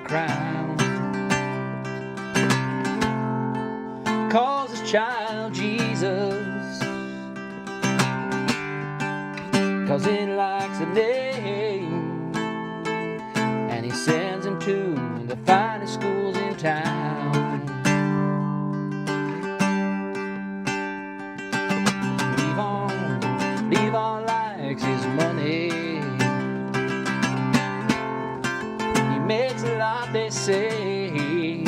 crown. Calls his child Jesus, 'cause he likes the name, and he sends him to the finest schools in town. Levon likes his money. He makes a lot, they say.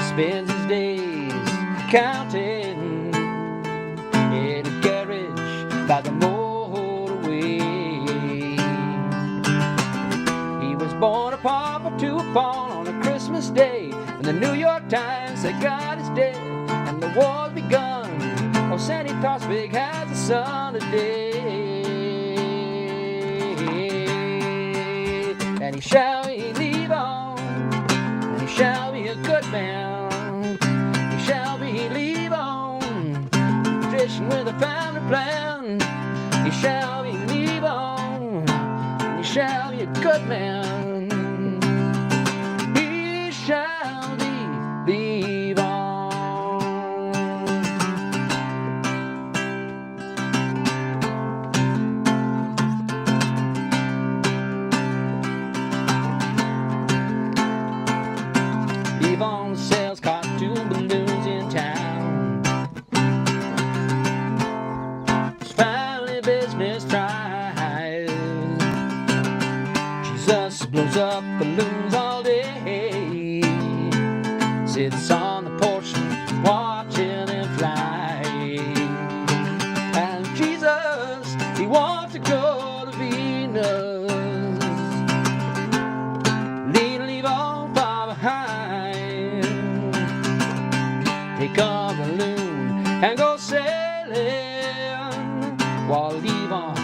Spends his days counting in a garage by the motorway. He was born a pauper to a pawn on a Christmas day, and the New York Times said God is dead and the war's begun. Oh, Sandy Tossvig has a son today, and he shall leave on, and he shall be a good man. He shall be leave on, tradition with a family plan. He shall be leave on, and he shall be a good man. He shall be leave on. Levon sells cartoon balloons in town. His family business thrives. Jesus blows up balloons all day, sits on the porch watching them fly. And Jesus, he wants to go to Venus, leave on far behind. Take a balloon and go sailing, while Levon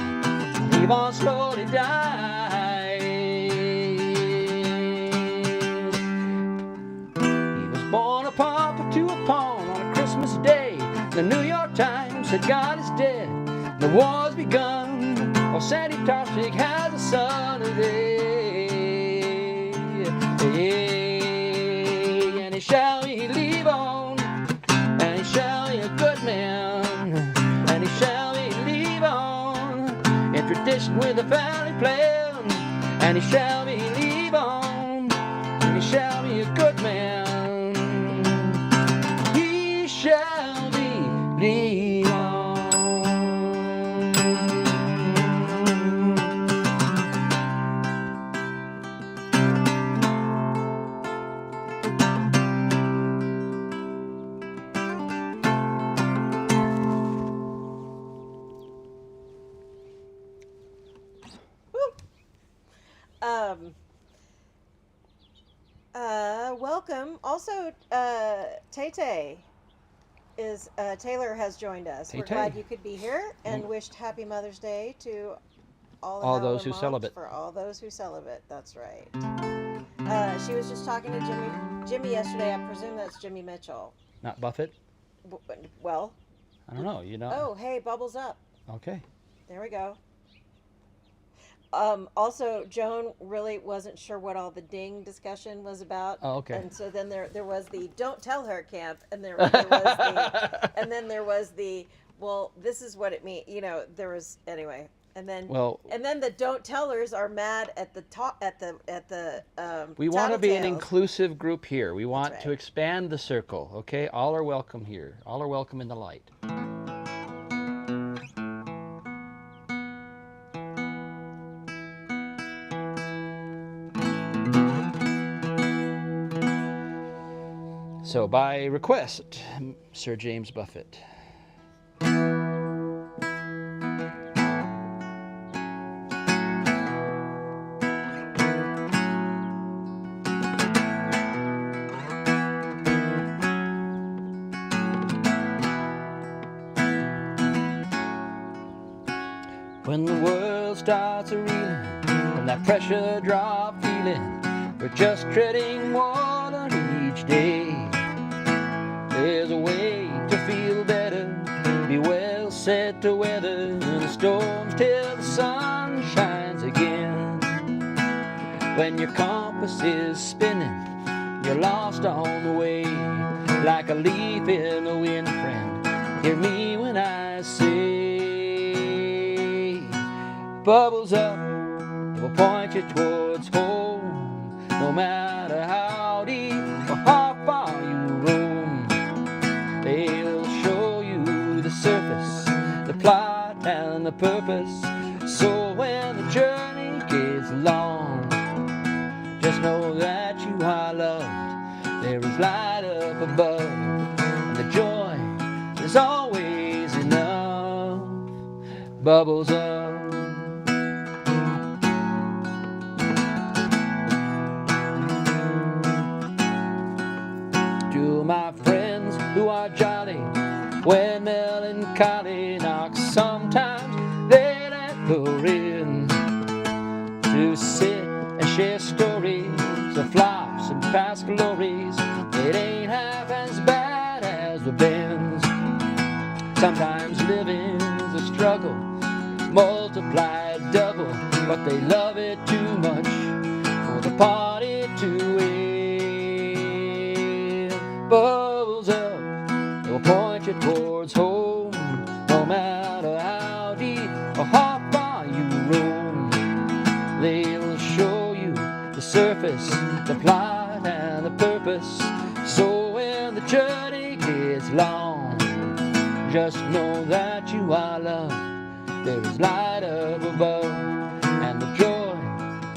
slowly dies. He was born a pauper to a pawn on a Christmas day. The New York Times said God is dead, the war's begun. Oh, Sandy Tossvig has a son today, and he shall be leave on, and he shall be a good man, and he shall be leave on, in tradition with a family plan. And he shall be leave on, and he shall be a good man. He shall be leave on. Welcome. Also, Tay is Taylor has joined us. We're Tay-Tay. glad you could be here, and wished Happy Mother's Day to All those who moms, celibate. For all those who celibate. That's right. She was just talking to Jimmy yesterday. I presume that's Jimmy Mitchell. Not Buffett? Well. I don't know. You know. Oh, hey, bubbles up. Okay. There we go. Also, Joan really wasn't sure what all the ding discussion was about. Oh, okay. And so then there was the don't tell her camp, and there was the, and then there was the, well, this is what it means. You know, there was, anyway. And then, and then the don't tellers are mad at the top, at the we want to be an tattletales. inclusive group here. We want right. to expand the circle. Okay, all are welcome here. All are welcome in the light. So by request, Sir James Buffett. When the world starts a reeling from that pressure drop feeling, we're just treading water each day. There's a way to feel better, be well set to weather the storms till the sun shines again. When your compass is spinning, you're lost on the way. Like a leaf in the wind, friend, hear me when I say, bubbles up will point you towards home. No matter how deep or how far you roam, they'll show you the surface, the plot and the purpose. So when the journey gets long, just know that you are loved. There is light up above, and the joy is always enough. Bubbles up. To my friends who are jolly when melancholy knocks, sometimes they let her in to sit and share stories of flops and past glories. It ain't half as bad as we've been. Sometimes living's a struggle, multiplied double, but they love it too much for the party to end. Bubbles up, it will point you towards home. No matter how deep or how far you roam, they will show you the surface, the plot and the purpose. So when the journey gets long, just know that you are loved. There is light up above, and the joy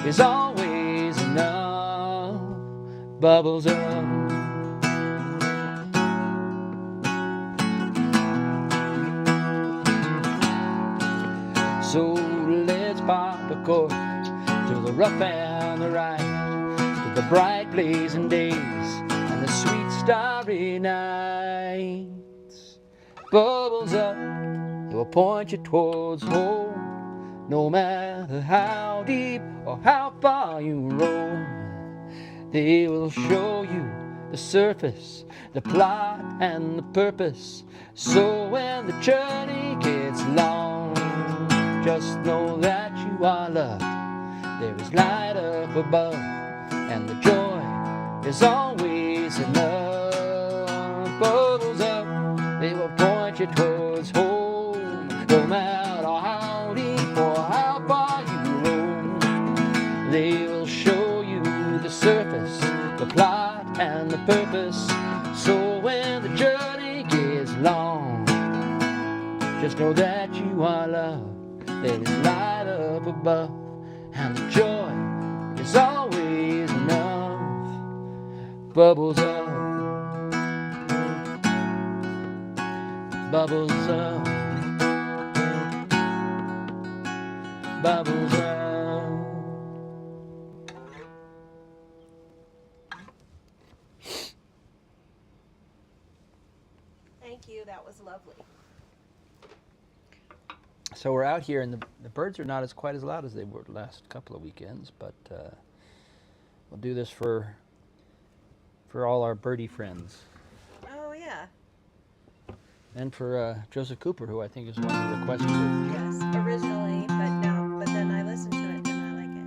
is always enough. Bubbles up. So let's pop a cork to the rough and the right, to the bright blazing days and the sweet starry nights. Bubbles up, it will point you towards home. No matter how deep or how far you roam, they will show you the surface, the plot and the purpose. So when the journey gets long, just know that you are loved. There is light up above, and the joy is always enough. Bubbles up, they will point you towards home. No matter how deep or how far you roam, they will show you the surface, the plot and the purpose. So when the journey gets long, just know that you are loved. There is light up above, and the joy is always enough. Bubbles up, bubbles up, bubbles up. Thank you. That was lovely. So we're out here, and the birds are not as quite as loud as they were the last couple of weekends, but we'll do this for all our birdie friends, Oh yeah. and for Joseph Cooper, who I think is one who requested it. Yes. Originally, but then I listened to it and I like it.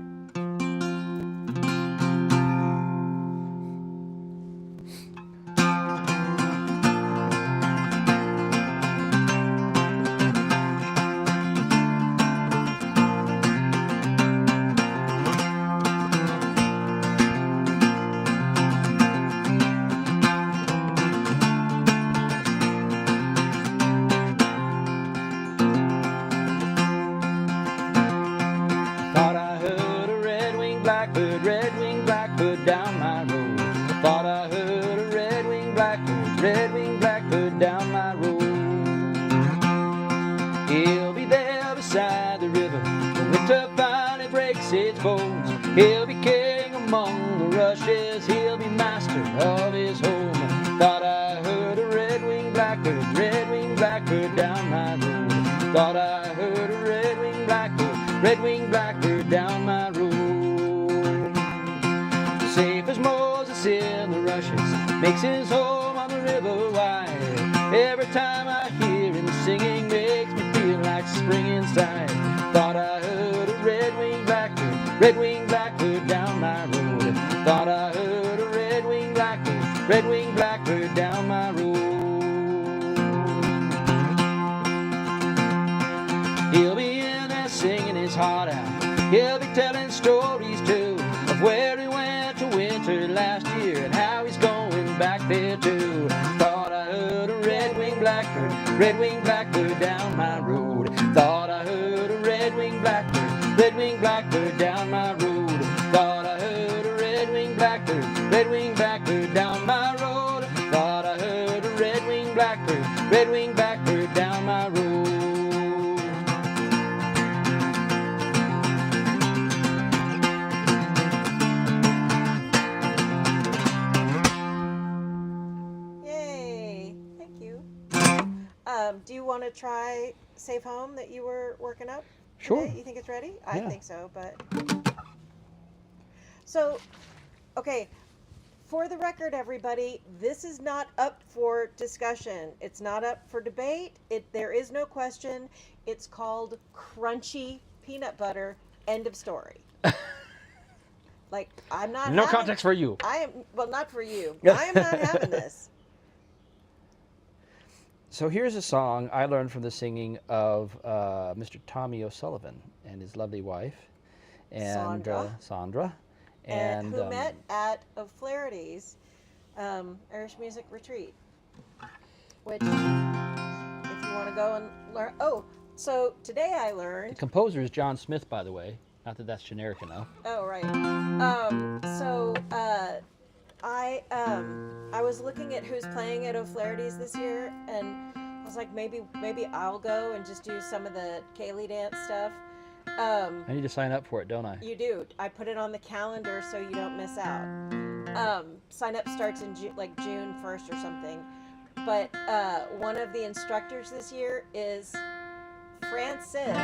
Thought I heard a red-winged blackbird down my road. Thought I heard a red-winged blackbird down my road. He'll be there beside the river when winter finally breaks its bones. He'll be king among the rushes, he'll be master of his home. Thought I heard a red-winged blackbird down my road. Thought I heard a red-winged blackbird down my road. Safe as Moses in the rushes, makes his home on the river wide. Every time I hear him singing, makes me feel like spring inside. Thought I heard a red-winged blackbird down down my road. Thought I heard a red-winged blackbird down my road. He'll be in there singing his heart out. He'll be telling stories too of where he went to winter last year and how he's going back there too. Thought I heard a red-winged blackbird down my road. Thought I heard a red-winged blackbird down my road. Thought I heard a red-winged blackbird down my road. Thought I heard a red-winged blackbird down my road. Yay! Thank you. Do you want to try Safe Home that you were working up? Sure. Today? You think it's ready? I Yeah. think so, but... So, okay, for the record, everybody, this is not up for discussion. It's not up for debate. There is no question. It's called crunchy peanut butter. End of story. Like, I'm not No having, context for you. I am, well, not for you. I am not having this. So here's a song I learned from the singing of Mr. Tommy O'Sullivan and his lovely wife, and Sandra. And who met at O'Flaherty's Irish Music Retreat, which, if you want to go and learn. Oh, so today I The learned. composer is John Smith, by the way. Not that that's generic enough. Oh, right. I was looking at who's playing at O'Flaherty's this year, and I was like, maybe I'll go and just do some of the Kaylee dance stuff. I need to sign up for it, don't I? You do. I put it on the calendar so you don't miss out. Sign up starts in June 1st or something. But one of the instructors this year is Francis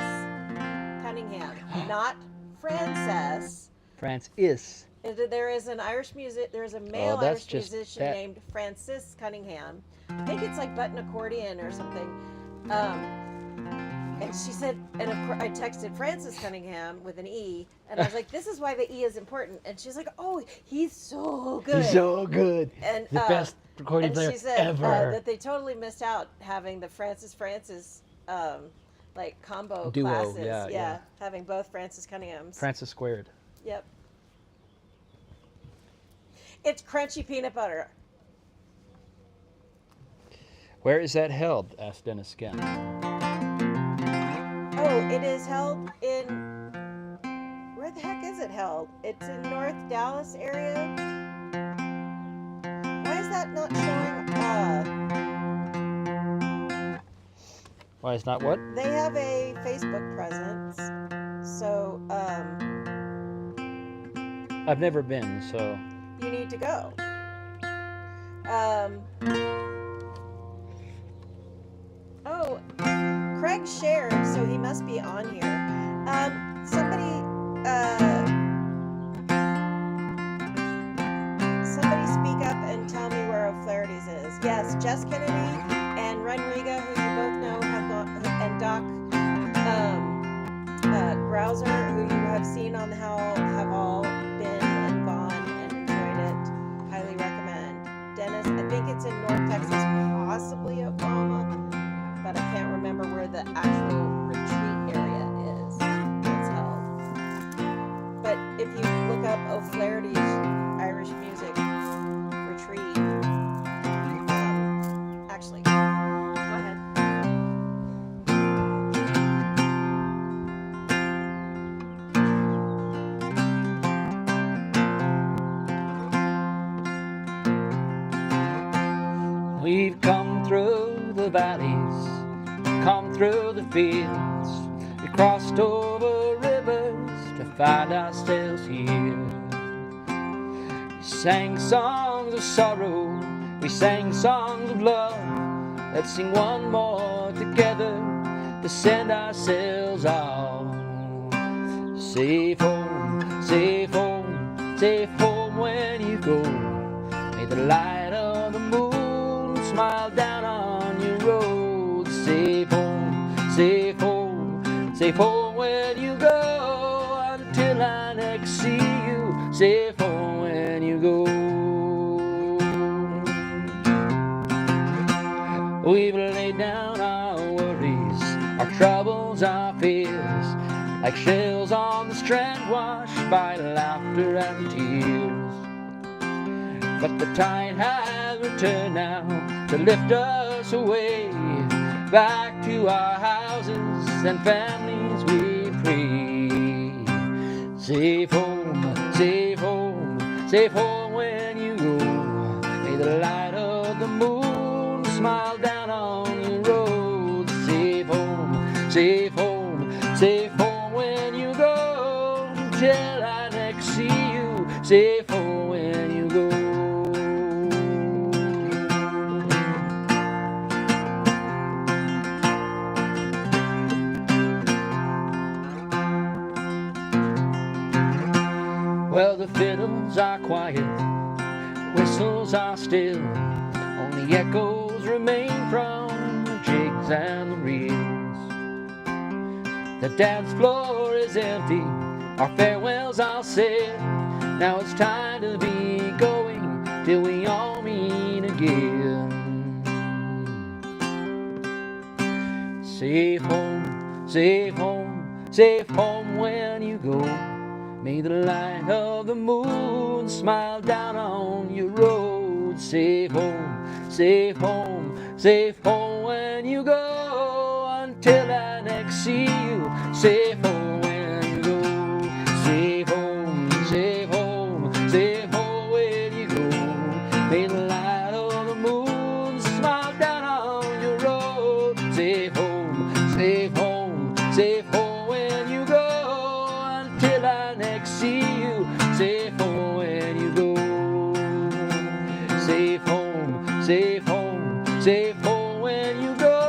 Cunningham, not Frances. Francis. There is an Irish music. There's a male that's Irish just musician that. named Francis Cunningham. I think it's like button accordion or something. And she said, and of course I texted Francis Cunningham with an E, and I was like, "This is why the E is important." And she's like, "Oh, he's so good." He's so good. And The best recording and player she said ever. that they totally missed out having the Francis like combo Duo, classes. yeah. Having both Francis Cunninghams. Francis squared. Yep. It's crunchy peanut butter. Where is that held? Asked Dennis again. Oh, it is held in. Where the heck is it held? It's in North Dallas area. Why is that not showing? Why is not what? They have a Facebook presence, so I've never been, so. you need to go. Oh, Craig shared, so he must be on here. Somebody speak up and tell me where O'Flaherty's is. Yes, Jess Kennedy and Ren Riga, who you both know, have gone, and Doc Grouser, who you have seen on the Howl, have all been and gone and enjoyed it. Highly recommend. Dennis, I think it's in North Texas, possibly Oklahoma, but I can't remember where the actual retreat area is that's held. But if you look up O'Flaherty's Irish Music Retreat, actually, go ahead. We've come through the valleys, come through the fields, we crossed over rivers to find ourselves here. We sang songs of sorrow, we sang songs of love. Let's sing one more together to send ourselves on. Safe home, safe home, safe home when you go. May the light of the moon smile down on your road. Safe home, safe home, safe home when you go. Until I next see you, safe home when you go. We've laid down our worries, our troubles, our fears, like shells on the strand washed by laughter and tears. But the tide has returned now to lift us away, back to our houses and families we pray. Safe home, safe home, safe home when you go. May the light of the moon smile down on your road. Safe home, safe home, safe home when you go. Till I next see you, safe home when you go. Well, the fiddles are quiet, whistles are still, only echoes remain from the jigs and the reels. The dance floor is empty, our farewells are said. Now it's time to be going till we all meet again. Safe home, safe home, safe home when you go. May the light of the moon smile down on your road. Safe home, safe home, safe home when you go. Until I next see you, safe home when you go. Safe home, safe home, safe home when you go. May the light of the moon smile down on your road. Safe home, safe home, safe home when you go. Until I next see you, safe home when you go. Safe home, safe home, safe home when you go.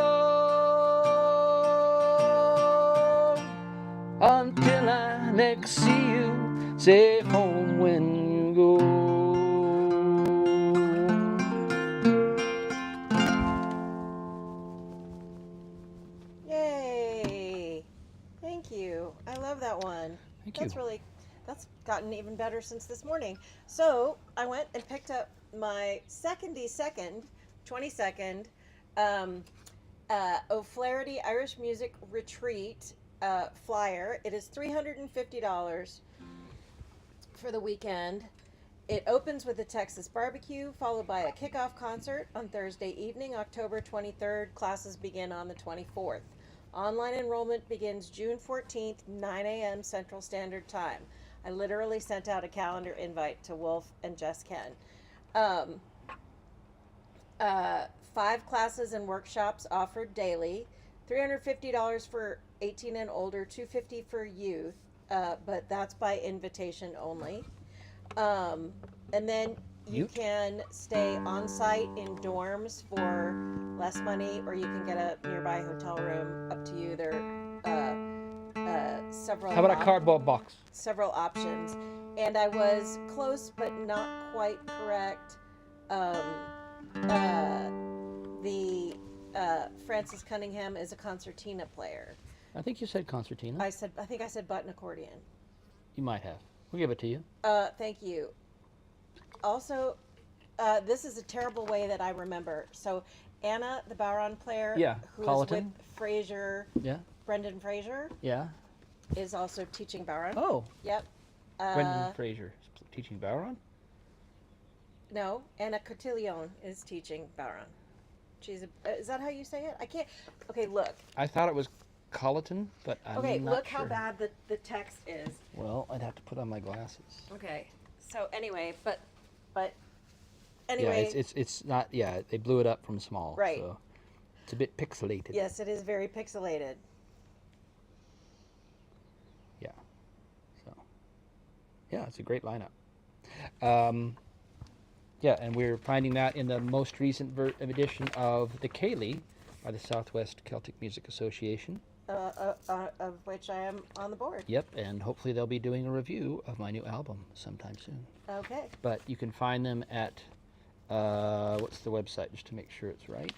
Until I next see you, safe home when you go. Yay! Thank you. I love that one. Thank you. That's gotten even better since this morning. So I went and picked up my 22nd O'Flaherty Irish Music Retreat flyer. It is $350 for the weekend. It opens with a Texas barbecue, followed by a kickoff concert on Thursday evening, October 23rd. Classes begin on the 24th. Online enrollment begins June 14th, 9 a.m. Central Standard Time. I literally sent out a calendar invite to Wolf and Jess Ken. 5 classes and workshops offered daily. $350 for 18 and older, $250 for youth, but that's by invitation only. And then you can stay on site in dorms for less money, or you can get a nearby hotel room. Up to you. There are several. How about a cardboard box? Several options, and I was close but not quite correct. Francis Cunningham is a concertina player. I think you said concertina. I think I said button accordion. You might have. We'll give it to you. Thank you. Also, this is a terrible way that I remember. So, Anna, the Bowron player, who is with Fraser, Brendan Fraser, is also teaching Bowron. Oh. Yep. Brendan Fraser is teaching Bowron? No, Anna Cotillion is teaching Bowron. Is that how you say it? I can't. Okay, look. I thought it was Colleton, but I'm not sure. Okay, look how bad the text is. Well, I'd have to put on my glasses. Okay. So anyway, but anyway. Yeah, it's not. Yeah, they blew it up from small. Right. So it's a bit pixelated. Yes, it is very pixelated. Yeah. So. Yeah, it's a great lineup. Yeah, and we're finding that in the most recent edition of the Cayley by the Southwest Celtic Music Association. Of which I am on the board. Yep, and hopefully they'll be doing a review of my new album sometime soon. Okay. But you can find them at, what's the website, just to make sure it's right?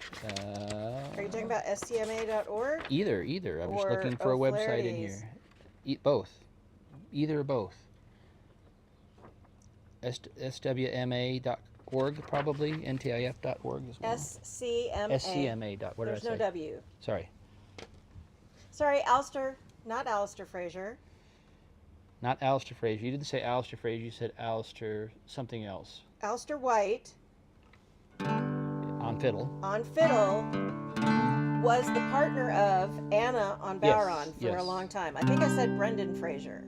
Are you talking about stma.org? Either. I'm just looking for a website in here. Both. Either or both. SWMA.org, probably, NTIF.org as well. SCMA. SCMA. What did I There's say? no W. Sorry. Sorry, Alistair. Not Alistair Fraser. Not Alistair Fraser. You didn't say Alistair Fraser. You said Alistair something else. Alistair White. On fiddle. On fiddle was the partner of Anna on Bowron for yes. a long time. I think I said Brendan Fraser,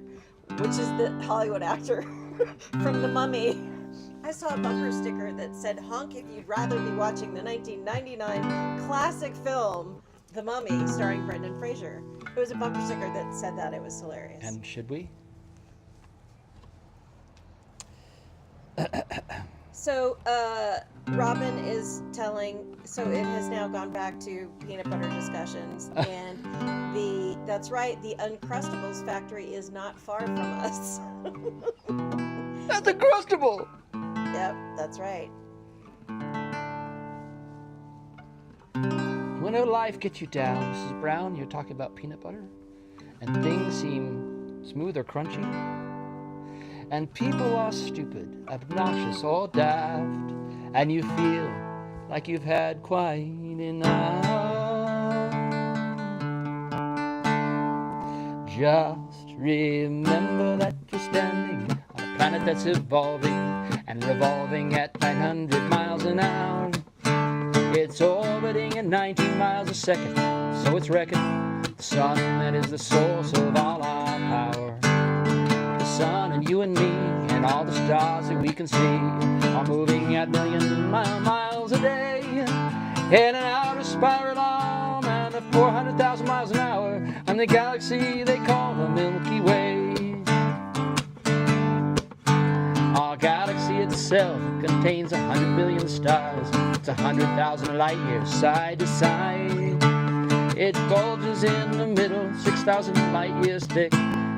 which is the Hollywood actor from The Mummy. I saw a bumper sticker that said, "Honk if you'd rather be watching the 1999 classic film, The Mummy, starring Brendan Fraser." It was a bumper sticker that said that. It was hilarious. And should we? So, Robin is telling, so it has now gone back to peanut butter discussions, and that's right, the Uncrustables factory is not far from us. That's Uncrustable! Yep, that's right. When life gets you down, Mrs. Brown, you're talking about peanut butter, and things seem smooth or crunchy, and people are stupid, obnoxious, or daft, and you feel like you've had quite enough. Just remember that you're standing on a planet that's evolving and revolving at 900 miles an hour. It's orbiting at 19 miles a second, so it's reckoned the sun that is the source of all our power. The sun and you and me and all the stars that we can see are moving at million miles a day in an outer spiral arm and at 400,000 miles an hour and the galaxy they call the Milky Way. Our galaxy itself contains 100 billion stars. It's 100,000 light years side to side. It bulges in the middle, 6,000 light years thick,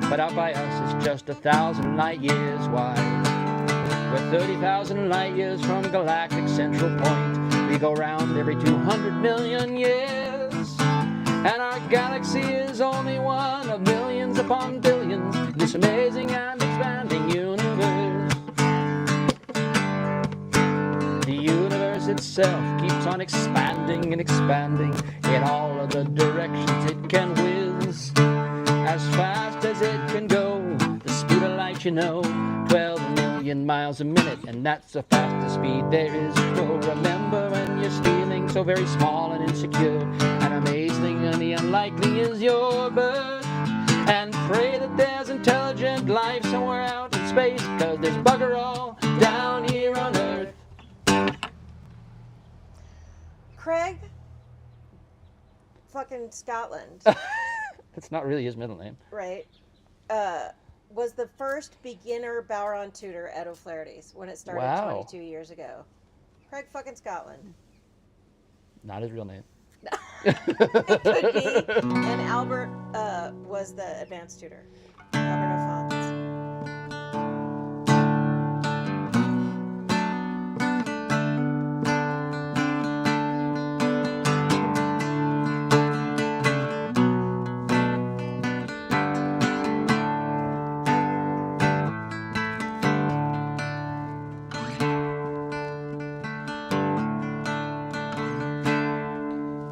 but out by us it's just 1,000 light years wide. We're 30,000 light years from galactic central point. We go round every 200 million years, and our galaxy is only one of millions upon billions in this amazing and expanding universe. The universe itself keeps on expanding and expanding in all of the directions it can whiz. As fast as it can go, the speed of light, 12 million miles a minute, and that's the fastest speed there is. So remember when you're feeling so very small and insecure, and amazing and the unlikely is your birth, and pray that there's intelligent life somewhere out in space, cause there's bugger all down here on Earth. Craig fucking Scotland, That's not really his middle name. right, was the first beginner Bowron tutor at O'Flaherty's when it started Wow. 22 years ago. Craig fucking Scotland. Not his real name. It could be. And Albert was the advanced tutor. Albert O'Fons.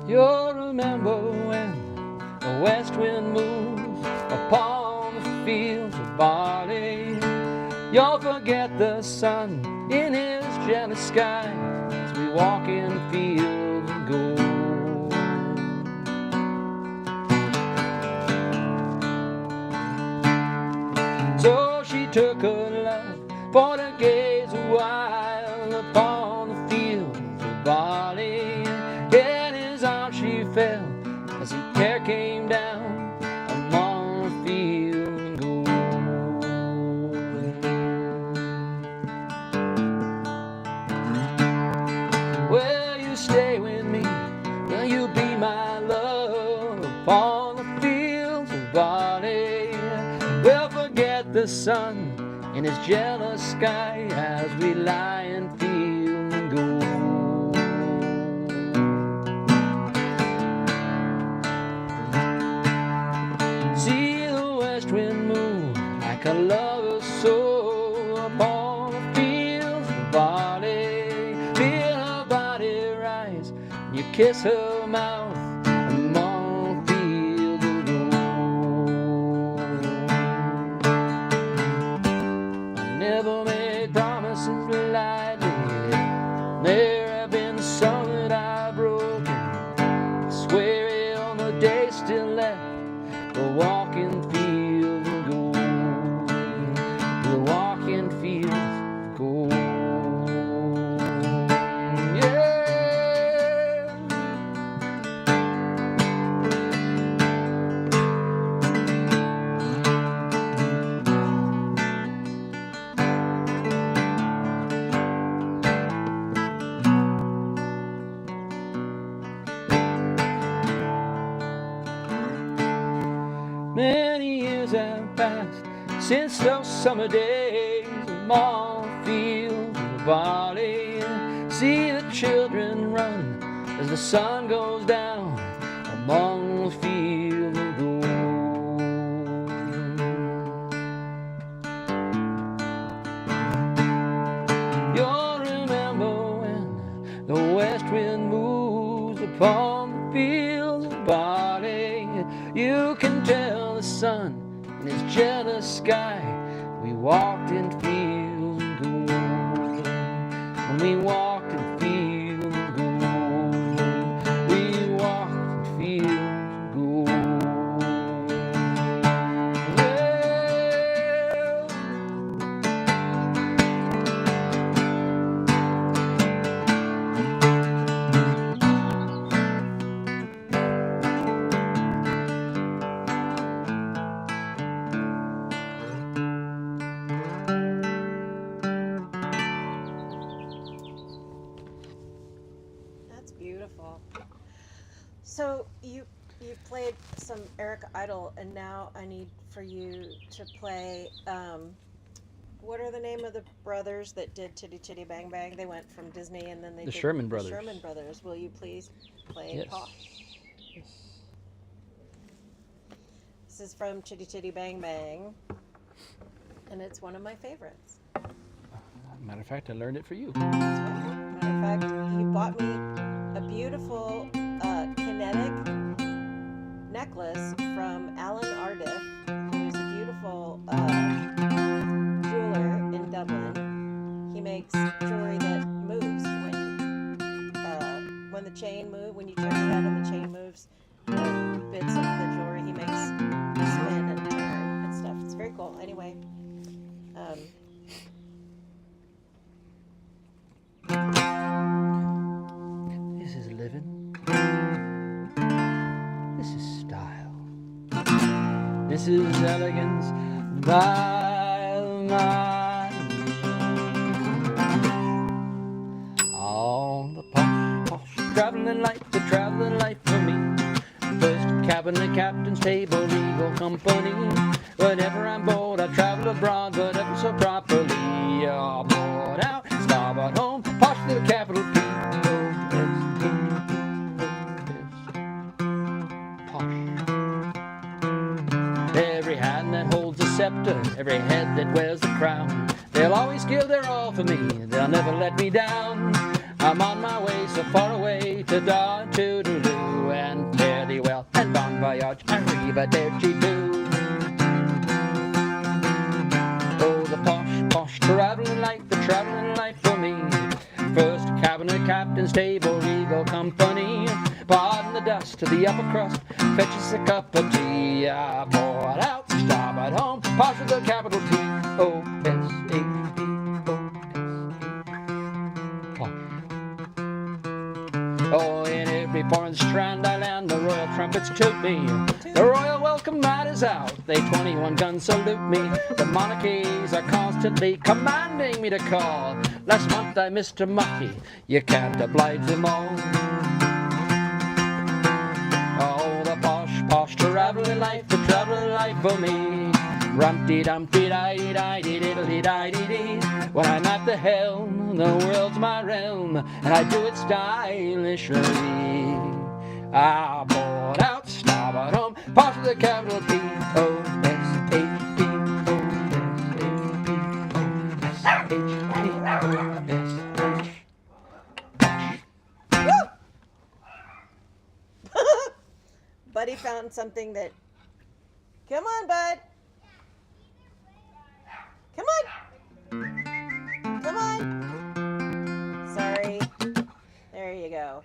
You'll remember when the west wind moves upon the fields of barley. You'll forget the sun in his jealous sky as we walk in the fields of gold. So she took her love for to gaze a while upon the fields of barley. In his arms she fell as the care came down among the field and gold. Will you stay with me? Will you be my love upon the fields of barley? We'll forget the sun in his jealous sky as we lie and feel and go. See the west wind move like a lover's soul upon the kiss her mouth among fields of gold. I never made promises lightly. There have been some that I've broken. I swear it on the day still left. We'll walk in fields of gold. We'll walk in fields of gold. Many years have passed since those summer days among fields of barley. See the children run as the sun goes down among the fields of gold. You'll remember when the west wind moves upon the fields of barley. You can tell the sun in his jealous sky. We walked in fields of gold. When we walked in fields of gold. We walked in fields of gold. That's beautiful. So you played some Eric Idle, and now I need for you to play. What are the name of the brothers that did Chitty Chitty Bang Bang? They went from Disney and then they The did Sherman Brothers. The Sherman Brothers. Will you please play Yes. Posh? This is from Chitty Chitty Bang Bang, and it's one of my favorites. Matter of fact, I learned it for you. That's right. Matter of fact, you bought me a beautiful kinetic necklace from Alan Ardiff, who's a beautiful jeweler in Dublin. He makes jewelry that moves when the chain moves. When you turn it out and the chain moves, bits of the jewelry he makes spin and turn and stuff. It's very cool. Anyway. This is living. This is style. This is elegance by my on the posh traveling life, the traveling life for me. First cabin, the captain's table, Regal company. Whenever I'm bored, I travel abroad, but ever so properly. Bored out, starboard home, posh to the capital P. Every hand that holds a scepter, every head that wears the crown, they'll always give their all for me, they'll never let me down. I'm on my way so far away to da to do and fare thee well and bon voyage, arrivederci do. Oh, the posh traveling life, the traveling life for me. First cabin, the captain's table, Regal company. Pardon the dust to the upper crust, fetch us a cup of tea. I pour it out, starboard home, posh with the capital P. O-S-H-E-O-S-E. Posh. Oh, in every foreign strand I land, the royal trumpets toot me. The royal welcome mat is out, they 21 guns salute me. The monarchies are constantly commanding me to call. Last month I missed a mucky, you can't oblige them all. Oh, the posh traveling life, the traveling life for me. Rum-dee-dum-dee-di-di-di-di-di-di-di. When I'm at the helm, the world's my realm, and I do it stylishly. I board out, starboard home, posh with the capital P. O-S-H-E-O-S-H-E-O-S-H. Buddy found something that. Come on, Bud. Come on. Come on. Sorry. There you go.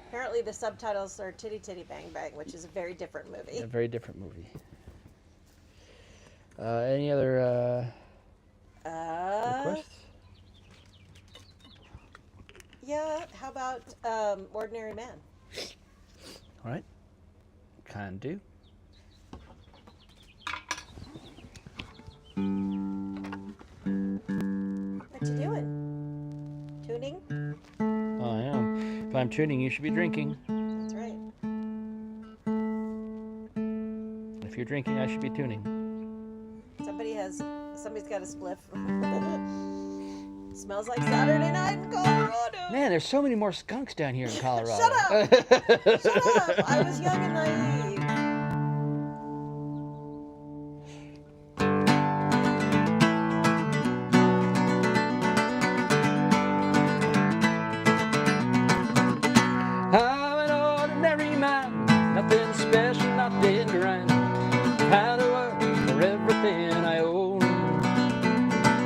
Apparently the subtitles are Titty Titty Bang Bang, which is a very different movie. A very different movie. Any other requests? Yeah, how about Ordinary Man? All right. Can do. What you doing? Tuning? I am. If I'm tuning, you should be drinking. That's right. If you're drinking, I should be tuning. Somebody's got a spliff. Smells like Saturday night in Colorado. Man, there's so many more skunks down here in Colorado. Shut up! Shut up! I was young and naive. I'm an ordinary man, nothing special, nothing grand. Had to work for everything I own.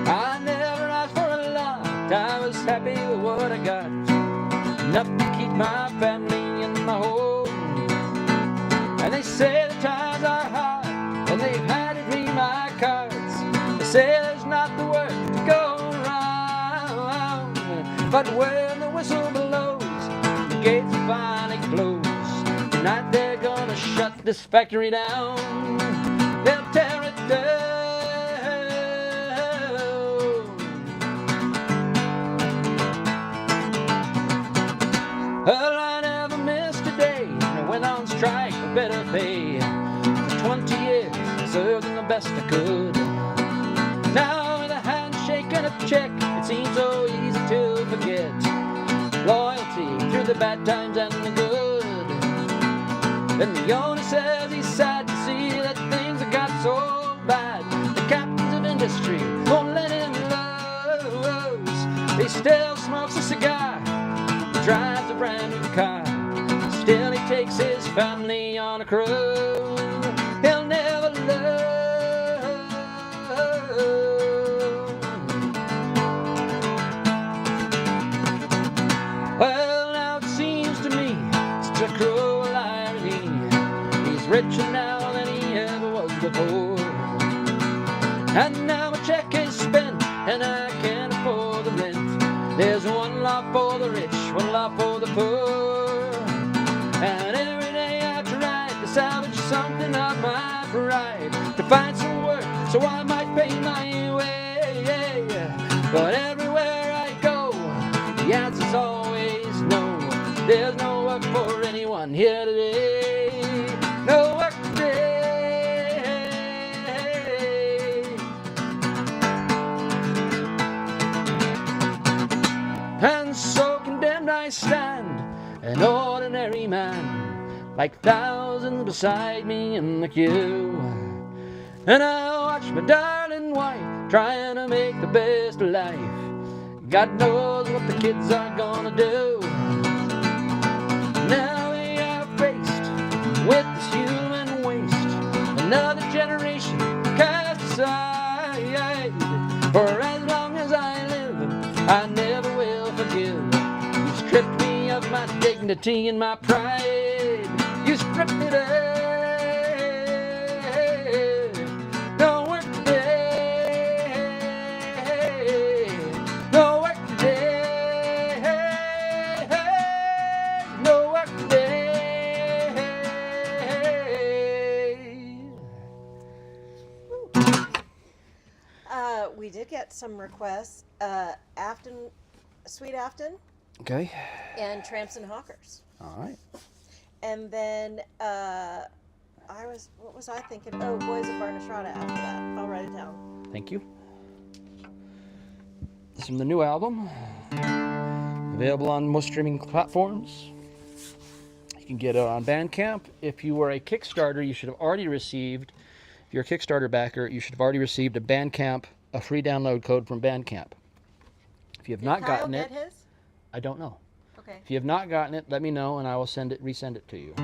I never asked for a lot, I was happy with what I got. Enough to keep my family in my home. And they say the times are hard, and they've had to read my cards. They say there's not the work to go around. But when the whistle blows, the gates will finally close. Tonight they're gonna shut this factory down. They'll tear it down. Well, I never missed a day. I went on strike for better pay. For 20 years, I served them the best I could. Now with a handshake and a check, it seems so easy to forget. Loyalty through the bad times and the good. And the owner says he's sad to see that things have got so bad. The captains of industry won't let him lose. He still smokes a cigar, he drives a brand new car. Still he takes his family on a cruise. He'll never love. Well, now it seems to me such a cruel irony. He's richer now than he ever was before. And now my check is spent and I can't afford the rent. There's one law for the rich, one law for the poor. And every day I try to salvage something of my pride, to find some work so I might pay my way. But everywhere I go, the answer's always no. There's no work for anyone here today. No work today. And so condemned I stand, an ordinary man, like thousands beside me in the queue. And I watch my darling wife trying to make the best of life. God knows what the kids are gonna do. Now they are faced with this human waste. Another generation cast aside. For as long as I live, I never will forgive. You stripped me of my dignity and my pride. You stripped me there. No work today. No work today. No work today. We did get some requests. Afton, Sweet Afton, Okay. and Tramps and Hawkers. All right. And then what was I thinking? Oh, Boys of Barnastrada after that. I'll write it down. Thank you. This is from the new album, available on most streaming platforms. You can get it on Bandcamp. If you were a Kickstarter, you should have already received, if you're a Kickstarter backer, you should have already received a free download code from Bandcamp. If you have not gotten it, get his? I don't know. Okay. If you have not gotten it, let me know and I will resend it to you.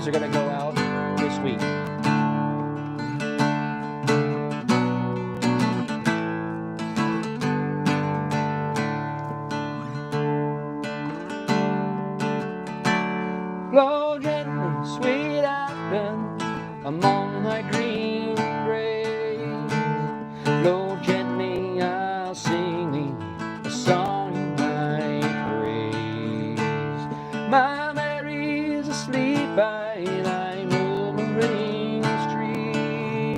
are going to go out this week. Blow gently, sweet afton, among thy green graves. Blow gently, I'll sing thee a song in thy praise. My Mary's asleep by thy murmuring stream.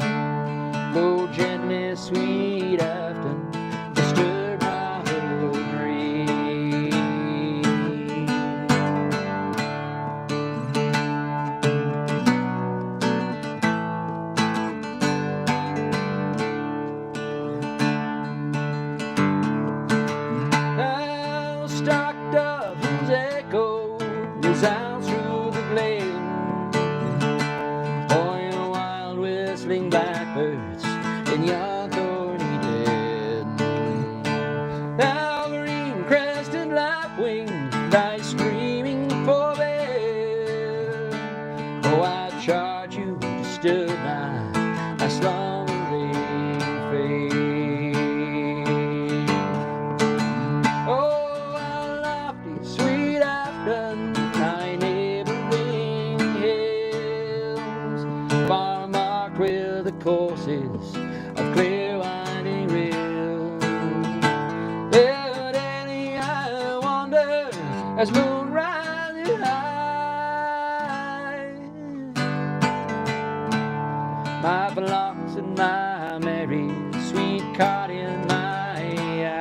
Blow gently, sweet afton, disturb not her dream. Now stock doves echo resound through the glen, or your wild whistling blackbirds in yon thorny den. Now green crested lapwing, thy screaming forbear. Oh, I charge you, disturb my slumbering faith. Oh, how lofty, sweet afton, thy neighboring hills, far marked with the courses of clear winding rills. There daily I wander as moon rises high. My flocks and my Mary, sweet caught in my eye.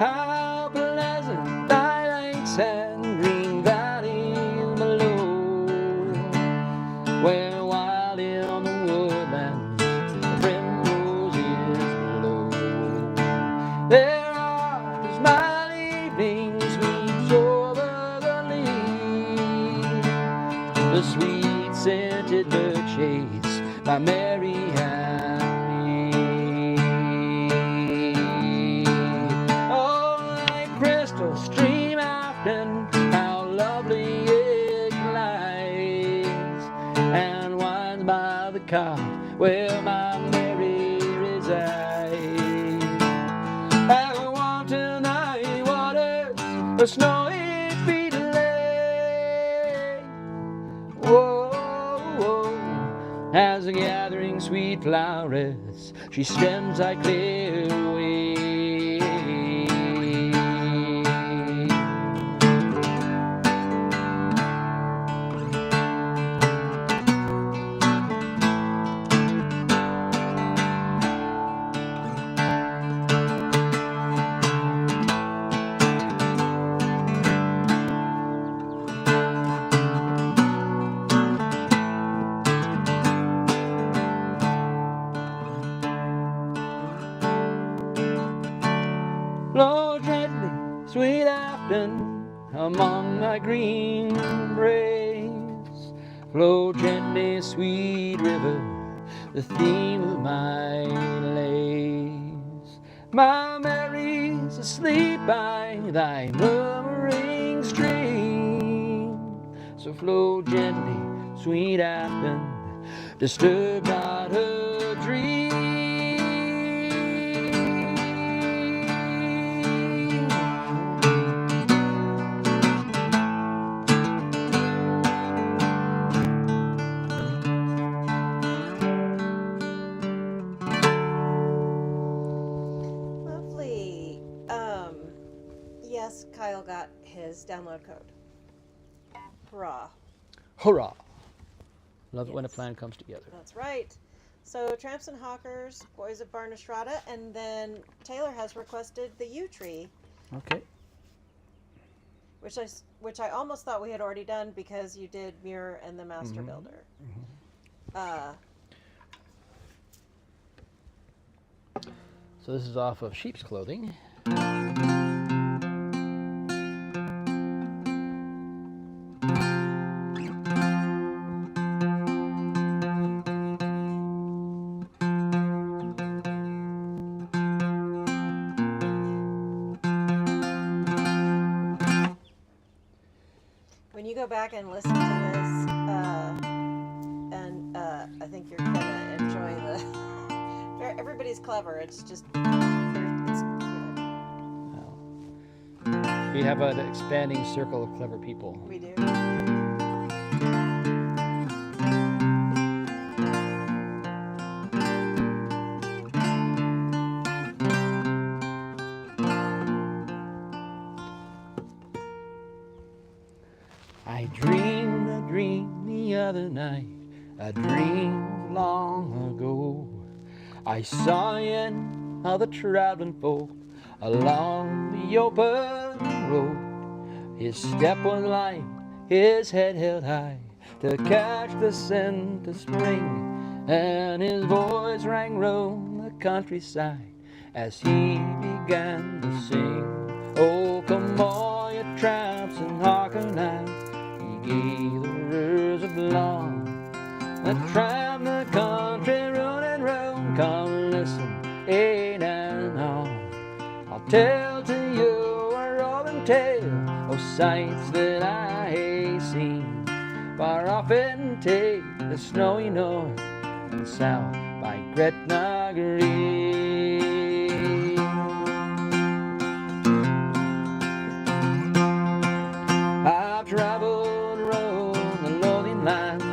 How pleasant thy lakes and green valleys below, where wild in the woodlands the primroses blow. There are smile evenings sweeps over the lea, the sweet scented bird shades by Mary and me. Oh, like crystal stream afton, how lovely it glides, and winds by the cot where my Mary resides. I want to thy waters, a snowy feet lay. Whoa, whoa, as the gathering sweet flowers, she stems thy clear way. Blow gently, sweet afton, among thy green braes. Flow gently, sweet river, the theme of my lays. My Mary's asleep by thy murmuring stream. So flow gently, sweet afton, disturb not her dream. Lovely. Yes, Kyle got his download code. Hurrah. Hurrah! Love it when a Yes. plan comes together. That's right. So Tramps and Hawkers, Boys of Barnastrada, and then Taylor has requested the yew tree. Okay. which I almost thought we had already done because you did Mirror and the Master Builder. So this is off of Sheep's Clothing. When you go back and listen to this, I think you're gonna enjoy the. Everybody's clever. It's just, it's good. We have an expanding circle of clever people. We do. I dreamed a dream the other night, a dream long ago. I saw in all the traveling folk along the open road. His step was light, his head held high to catch the scent of spring, and his voice rang round the countryside as he began to sing. Oh, come all you tramps and harken now, he gave the words of law that tramp the country round and round. Come listen, ain't and all. I'll tell to you a roving tale of sights that I ain't seen. Far off and take the snowy north and south by Gretna Green. I've traveled around the lonely lands,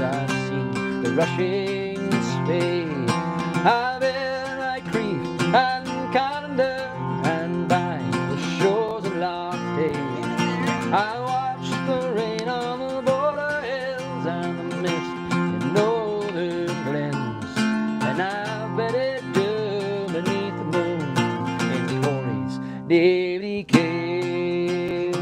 I've seen the rushing spade. I've been by Crete and Canada and by the shores of Loch Tay. I watched the rain on the border hills and the mist in northern glens, and I've bedded down beneath the moon in Corey's Davy Cave.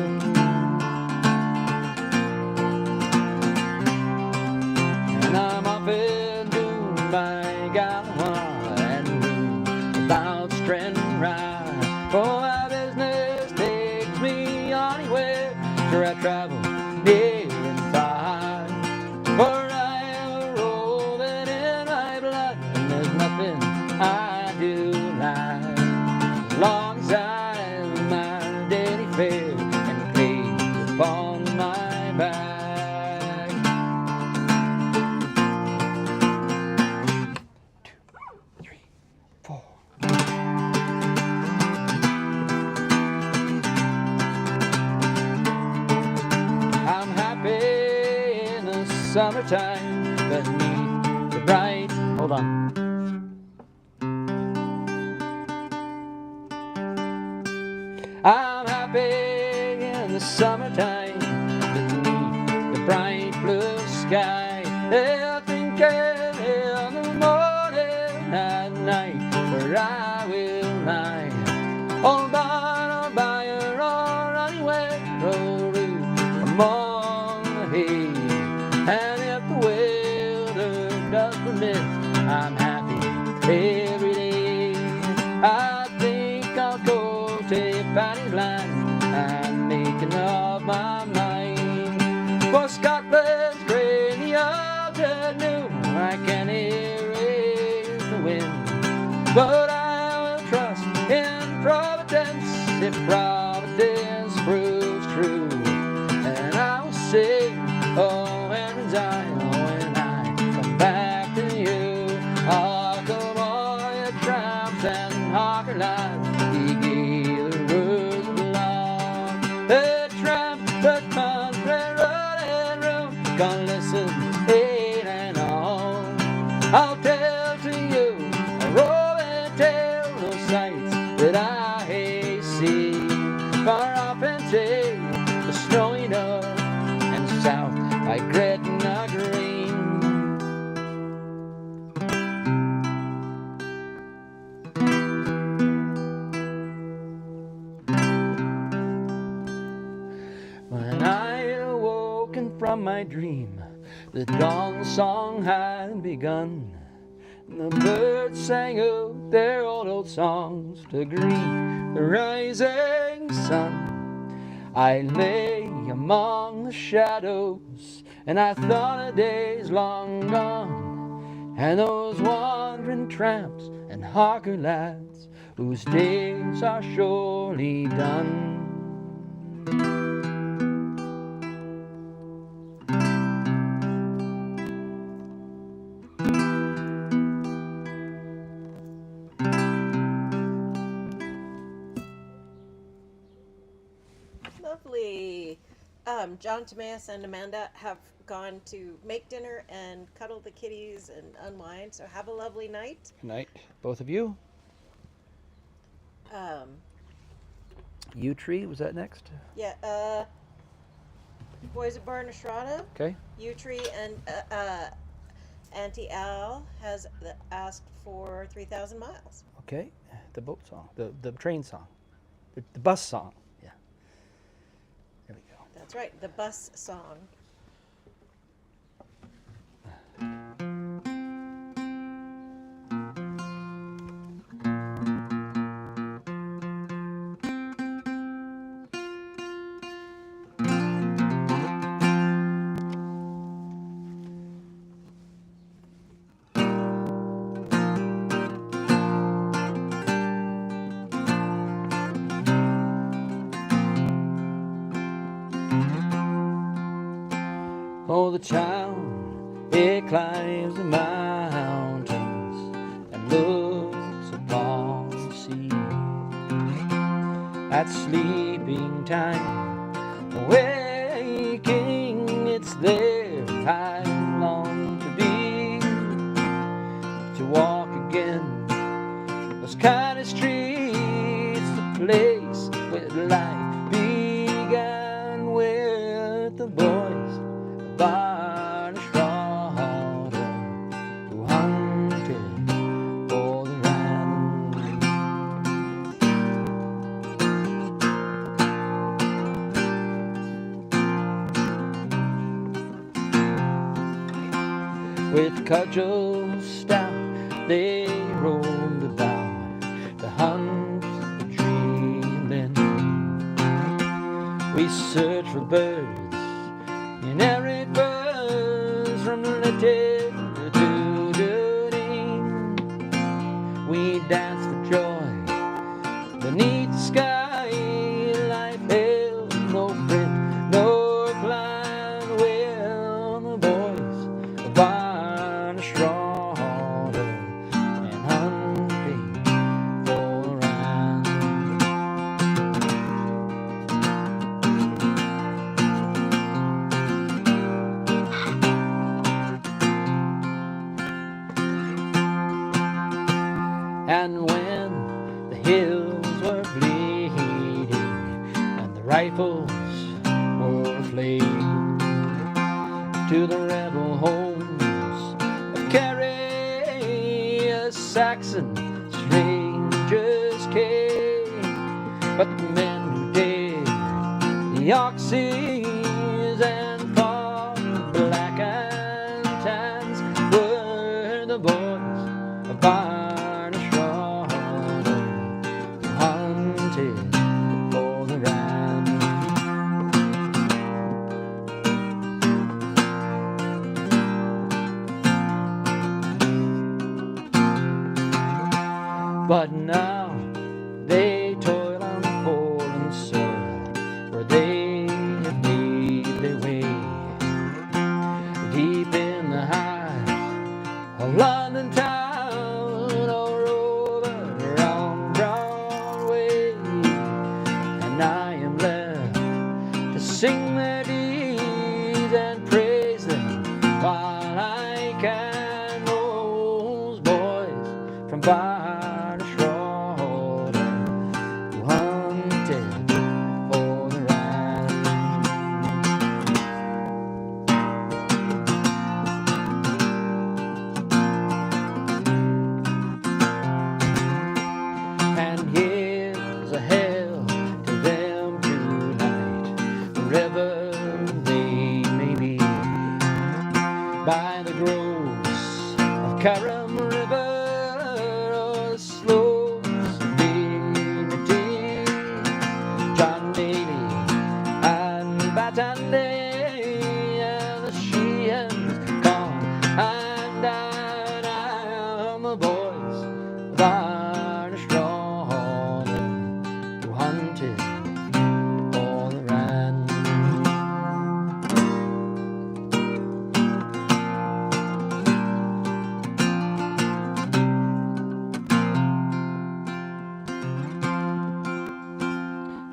And I'm often doomed by Gallimard and Room about Stranraer, for my business takes me anywhere, sure I travel near and far, for I am rolling in my blood, and there's nothing I do like, long as I have my daily fare and clothes upon my back. 2, 3, 4. I'm happy in the summertime beneath the bright. Hold on. I'm happy in the summertime beneath the bright blue sky. They'll think in the morning and night where I will lie. All by a buyer or anywhere, among the hay. And if the weather does permit, I'm happy every day. I think I'll go to Paddy's Land and making up my mind. For Scotland's great in the afternoon, I can hear the wind, but I will trust in Providence if Providence proves true. And I will sing, oh, Aaron's Isle, when I come back to you. Oh, come all you tramps and hawker lads, he gave the words of love. The tramp, the country running round, come listen, ain't and all. I'll tell to you a rolling tale of sights that I hate see. Far off and take the snowy north and south by Gretna Green. from my dream. The dawn song had begun. The birds sang out their old songs to greet the rising sun. I lay among the shadows, and I thought of days long gone, and those wandering tramps and hawker lads whose days are surely done. Lovely. John Timaeus and Amanda have gone to make dinner and cuddle the kitties and unwind. So have a lovely night. Good night, both of you. U Tree, was that next? Yeah. Boys of Barnastrada, Okay. U Tree, and Auntie Al has asked for 3,000 miles. Okay. The boat song, the train song, the bus song. Yeah. There we go. That's right, the bus song. Oh, the town, it climbs the mountains and looks upon the sea. At sleeping time, waking, it's there I long to be, to walk again those kind of streets, the place where life began, with the boys of Barnastrada who hunted for the rand. With cudgels stout they roamed about to hunt the dreaming. We searched for birds in every buzz, from little to ding. We danced for joy beneath the sky. Life held no friend, no plan. Well, the boys of Barnastrada and hunting for the rand. And when the hills were bleeding and the rifles were flamed, to the rebel homes of Kerry, a Saxon strangers came. But the men who dared the oxys and fought black and tans were the boys of Barnastrada who hunted for the rand. But now they toil on the foreign soil where they have made their way, deep in the heart of London town, or over on Broadway. And I am left to sing their deeds and praise them while I can. Those boys from Barnastrada who hunted for the rand. And here's a hail to them tonight. The river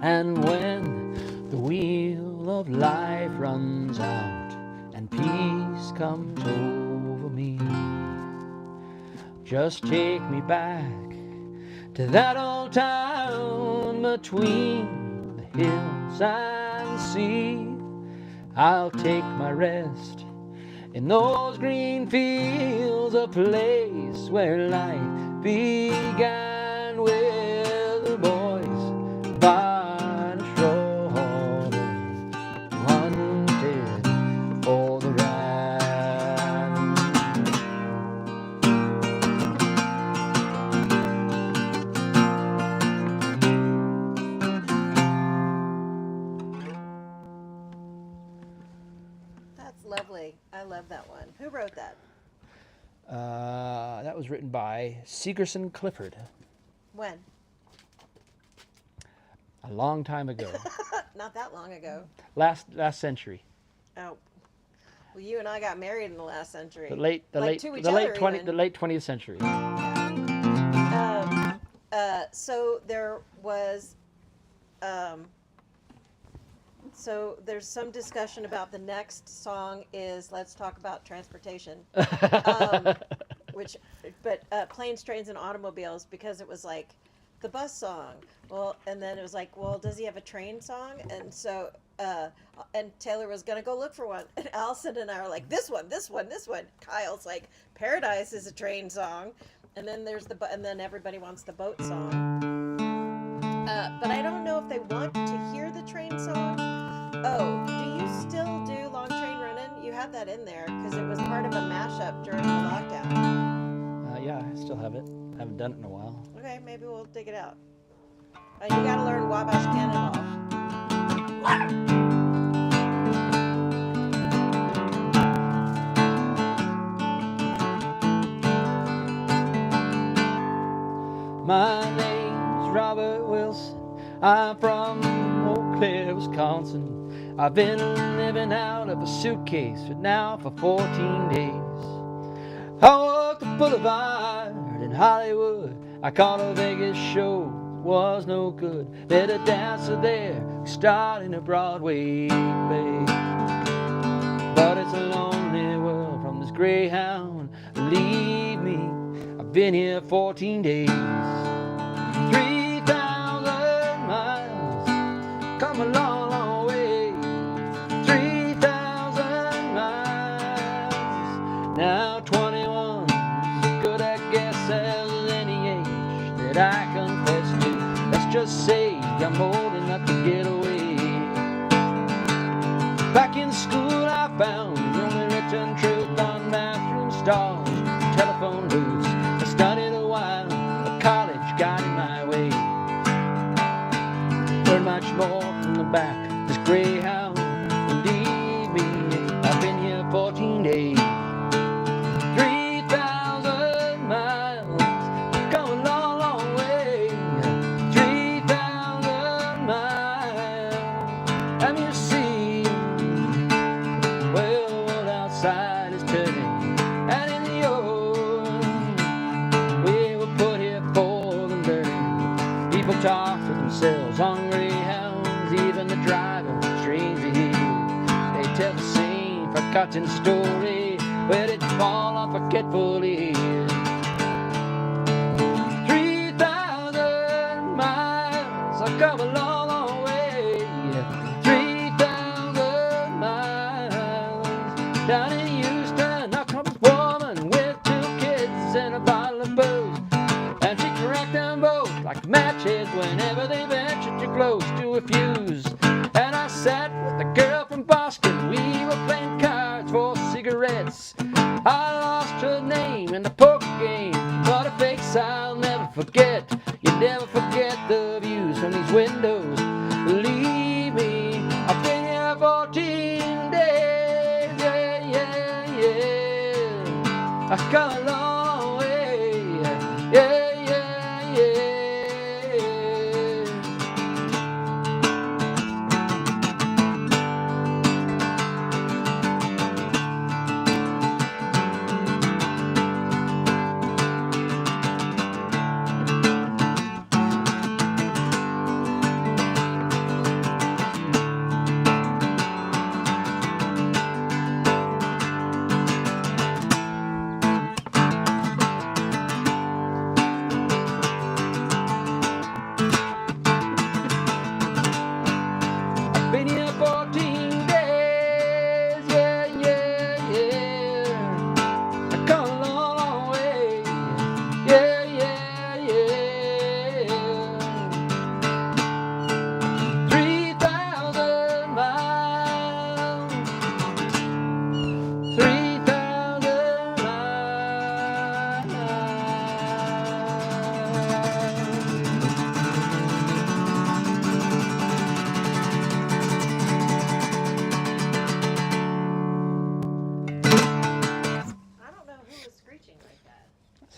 And when the wheel of life runs out and peace comes over me, just take me back to that old town between the hills and the sea. I'll take my rest in those green fields, a place where life began with the boys by the shore, hunted for the ram. That's lovely. I love that one. Who wrote that? That was written by Segerson Clifford When? a long time ago, Not that long ago. last century, Oh. Well, you and I got married in the last century. the late Like to each other even. the late 20th century. So there was, so there's some discussion about the next song is Let's Talk About Transportation, but Planes, Trains, and Automobiles, because it was like the bus song. Well, and then it was like, well, does he have a train song? And so, and Taylor was going to go look for one. And Allison and I are like, this one. Kyle's like, Paradise is a train song. And then there's and then everybody wants the boat song. But I don't know if they want to hear the train song. Oh, do you still do Long Train Runnin'? You have that in there because it was part of a mashup during the lockdown. Yeah, I still have it. I haven't done it in a while. Okay, maybe we'll dig it out. You gotta learn Wabash Cannonball. My name's Robert Wilson. I'm from Eau Claire, Wisconsin. I've been living out of a suitcase now for 14 days. I walked the boulevard in Hollywood. I caught a Vegas show, was no good. Met a dancer there who starred in a Broadway play. But it's a lonely world from this Greyhound. Leave me, I've been here 14 days. 3,000 miles, come a long, long way. 3,000 miles, now 21, as good I guess as any age that I confess to. Let's just say I'm old enough to get away. Back in school I found the only written truth on bathroom stalls, telephone booths. I studied a while, but college got in my way. Learned much more from the back, this Greyhound. Believe me, I've been here 14 days. 3,000 miles, come a long, long way. 3,000 miles, and you see, well, the world outside is turning, and in yours, we were put here for the learning. People talk to themselves on Greyhounds, even the driver, strange to hear. They tell the same forgotten story, where it fall unforgetfully. 3,000 miles, I come a long, long way. 3,000 miles, down in Houston, I come a woman with 2 kids and a bottle of booze. And she cracked them both like matches whenever they ventured too close to a fuse. And I sat with a girl from Boston, we were playing cards for cigarettes. I lost her name in the poker game, but her face I'll never forget. You never forget the views from these windows. Believe me, I've been here 14 days. Yeah, yeah, yeah. I've come a long way. Yeah, yeah, yeah.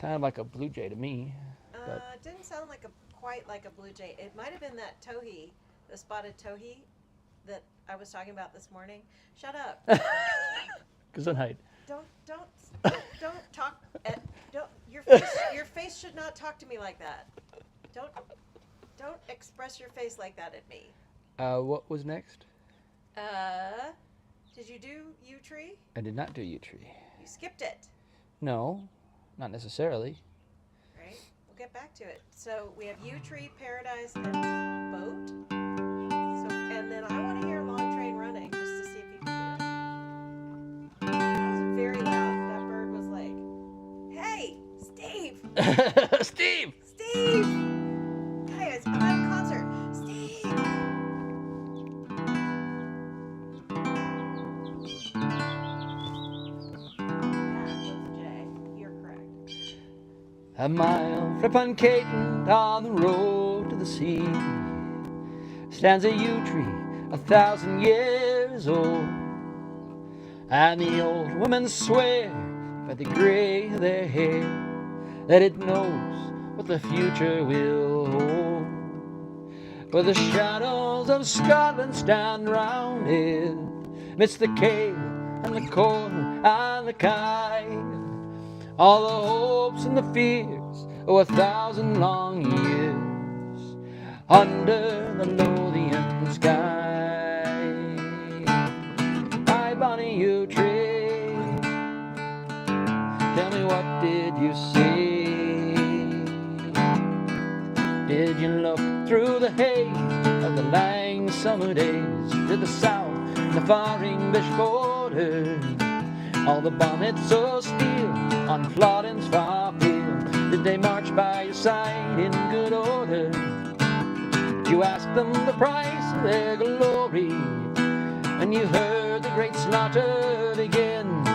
Sounded like a blue jay to me. It didn't sound like quite like a blue jay. It might have been that towhee, the spotted towhee that I was talking about this morning. Shut up. Gesundheit. Don't talk. Your face should not talk to me like that. Don't express your face like that at me. What was next? Did you do U Tree? I did not do U Tree. You skipped it. No, not necessarily. Right. We'll get back to it. So we have U Tree, Paradise, and Boat. So and then I want to hear Long Train Running just to see if you can do it. That was very loud. That bird was like, "Hey, Steve! Steve! Steve! Guys, I'm at a concert. Steve!" A mile from Puncaton on the road to the sea stands a yew tree 1,000 years old, and the old women swear by the grey of their hair that it knows what the future will hold. For the shadows of Scotland stand round it, midst the cave and the corn and the kye, all the hopes and the fears of 1,000 long years under the Lothian sky. My bonny yew tree, tell me, what did you see? Did you look through the haze of the lang summer days to the south, the far English border? All the bonnets of steel on Flodden's far field, did they march by your side in good order? Did you ask them the price of their glory? And you heard the great slaughter begin,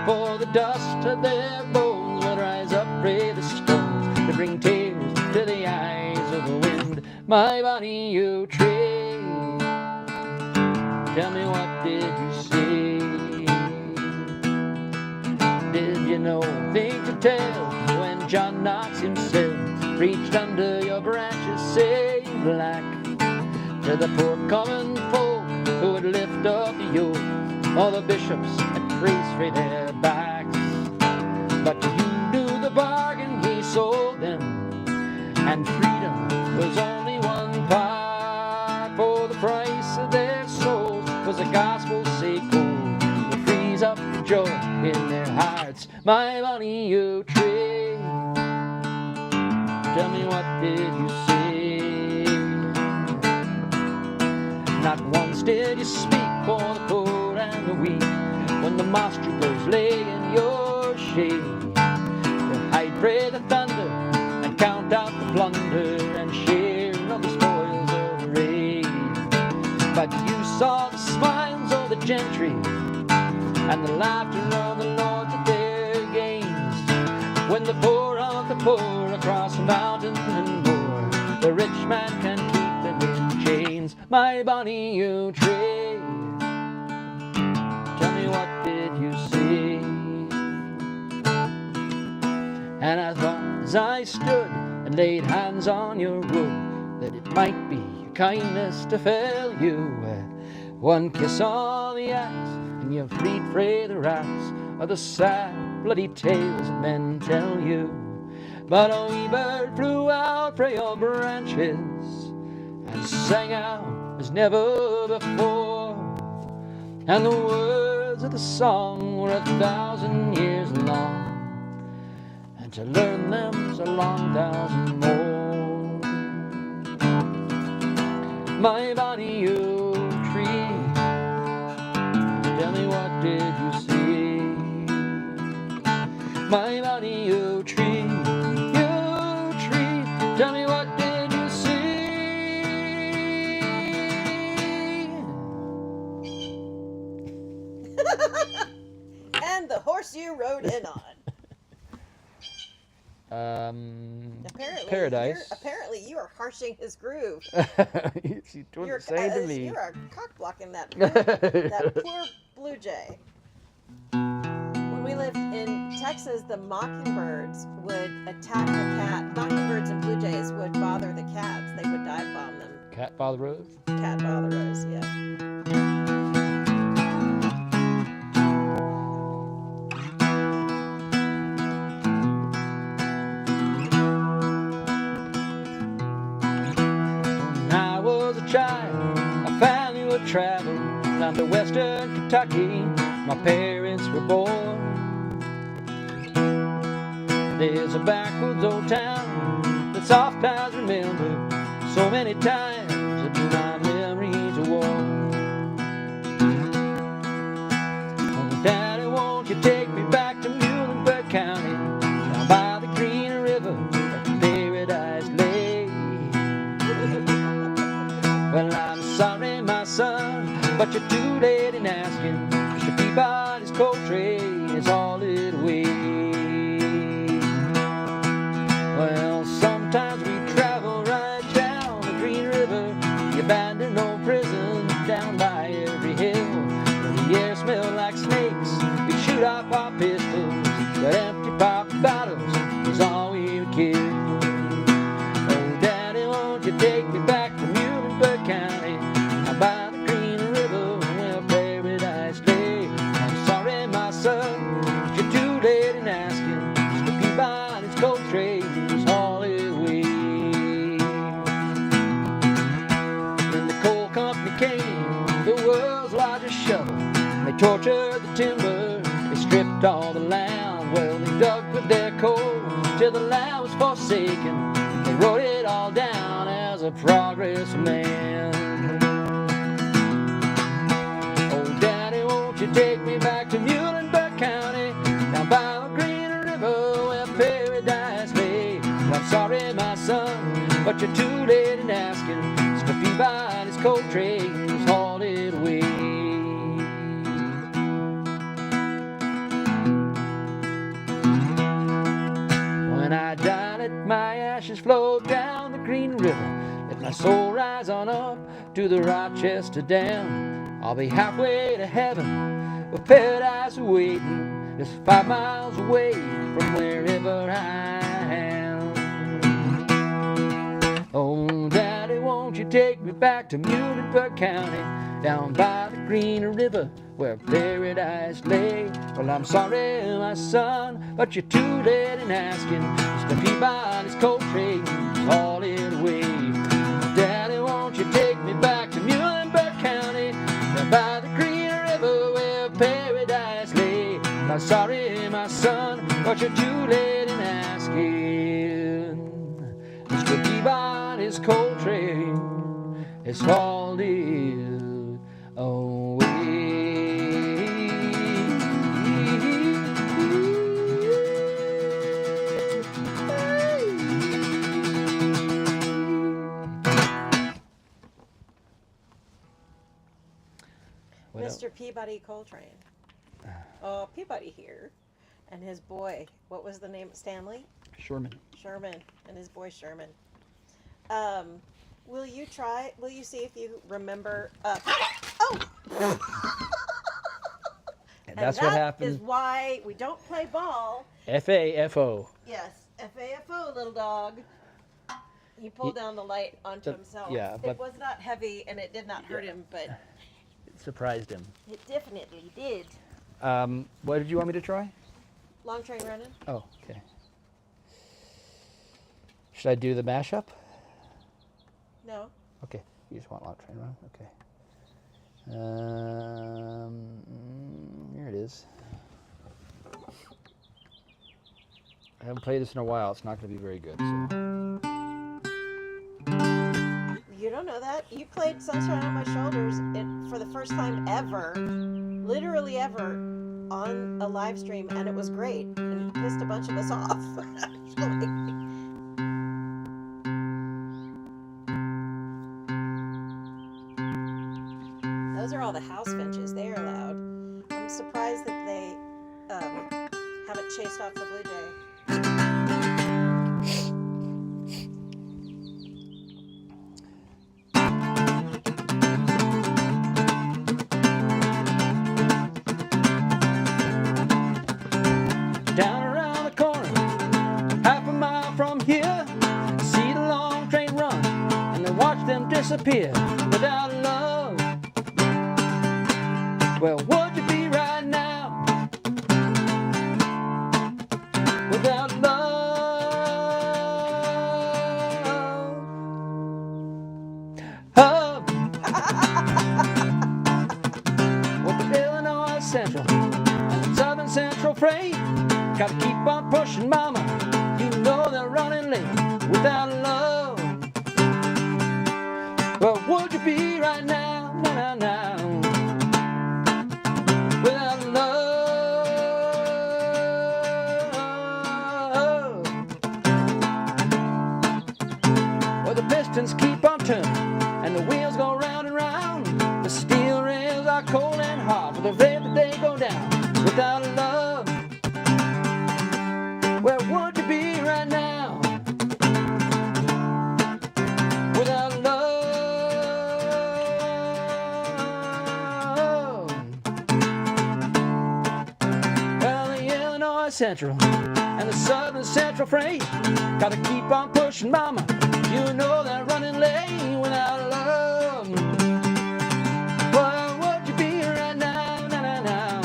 for the dust of their bones would rise up frae the stones to bring tears to the eyes of the wind. My bonny yew tree, tell me, what did you see? Did you know thing to tell when John Knox himself preached under your branches, saying black to the poor common folk who would lift up the yoke, all the bishops and priests for their backs? But you knew the bargain he sold them, and freedom was only one part, for the price of their souls was the gospel's sake gold, to freeze up the joy in their hearts. My bonny yew tree, tell me, what did you see? Not once did you speak for the poor and the weak, when the moss troopers lay in your shade, to hide frae the thunder and count out the plunder and share of the spoils of the raid. But you saw the smiles of the gentry and the laughter of the lords at their games, when the poor of the poor across mountain and moor, the rich man can keep them in chains. My bonny yew tree, tell me, what did you see? And I thought as I stood and laid hands on your wood, that it might be your kindness to fell you. One kiss on the axe and you're freed frae the rats of the sad bloody tales that men tell you. But a wee bird flew out frae your branches and sang out as never before, and the words of the song were 1,000 years long, and to learn them's a long 1,000 more. My bonny yew tree, tell me, what did you see? My bonny yew tree, tell me, what did you see? And the horse you rode in on. Paradise. Apparently you are harshing his groove. She's doing the same to me. You are cock blocking that poor blue jay. When we lived in Texas, the mockingbirds would attack the cat. Mockingbirds and blue jays would bother the cats. They would dive bomb them. Cat by the road. Cat botheros, yeah. When I was a child, I finally would travel down to western Kentucky. My parents were born. There's a backwoods old town that soft eyes remember so many times that my memories are warm. Oh, Daddy, won't you take me back to Muhlenberg County, down by the Green River, where paradise lay? Well, I'm sorry, my son, but you're too late in asking. Mr. Peabody's coal train is hauled away. Well, sometimes we travel right down the Green River, the abandoned old prison down by every hill. When the air smelled like snakes, we shoot off our pistols, but empty pop bottles was all we would kill. Oh, Daddy, won't you take me back to Muhlenberg County, down by the Green River, where paradise lay? I'm sorry, my son, but you're too late in asking. Mr. Peabody's coal train was hauled away. When the coal company came, the world's largest shovel, they tortured the timber, they stripped all the land. Well, they dug with their coal till the land was forsaken. They wrote it all down as a progress man. Oh, Daddy, won't you take me back to Muhlenberg County, down by the Green River, where paradise lay? I'm sorry, my son, but you're too late in asking. Mr. Peabody's coal train was hauled away. When I die, let my ashes flow down the Green River. Let my soul rise on up to the Rochester Dam. I'll be halfway to heaven with paradise awaiting, just 5 miles away from wherever I am. Oh, Daddy, won't you take me back to Muhlenberg County, down by the Green River, where paradise lay? Well, I'm sorry, my son, but you're too late in asking. Mr. Peabody's coal train was hauled away. Daddy, won't you take me back to Muhlenberg County, down by the Green River, where paradise lay? Well, I'm sorry, my son, but you're too late in asking. Mr. Peabody's coal train is hauled away. Mr. Peabody Coltrane. Oh, Peabody here. And his boy, what was the name? Stanley? Sherman. Sherman. And his boy Sherman. Will you see if you remember? Oh! And that's what that happened. is why we don't play ball. FAFO. Yes, FAFO, little dog. He pulled down the light onto himself. Yeah, but it was not heavy and it did not hurt him, but it surprised him. it definitely did. What did you want me to try? Long train running. Oh, okay. Should I do the mashup? No. Okay, you just want long train run? Okay. Here it is. I haven't played this in a while. It's not going to be very good. So. You don't know that. You played Sunshine on My Shoulders for the first time ever, literally ever, on a live stream, and it was great. And it pissed a bunch of us off. Actually. Those are all the house finches. They are loud. I'm surprised that they haven't chased off the blue jay. disappear without love? Where would you be right now without love? Oh. With the Illinois Central and Southern Central Freight, gotta keep on pushing, mama. You know they're running late without love. Well, would you be right now, now, now, without love? Well, the pistons keep on turning and the wheels go round and round. The steel rails are cold and hard, but they're afraid that they go down without love. Where would you be right now without love? Well, the Illinois Central and the Southern Central Freight gotta keep on pushing, mama. You know they're running late without love. Where would you be right now, now, now, now,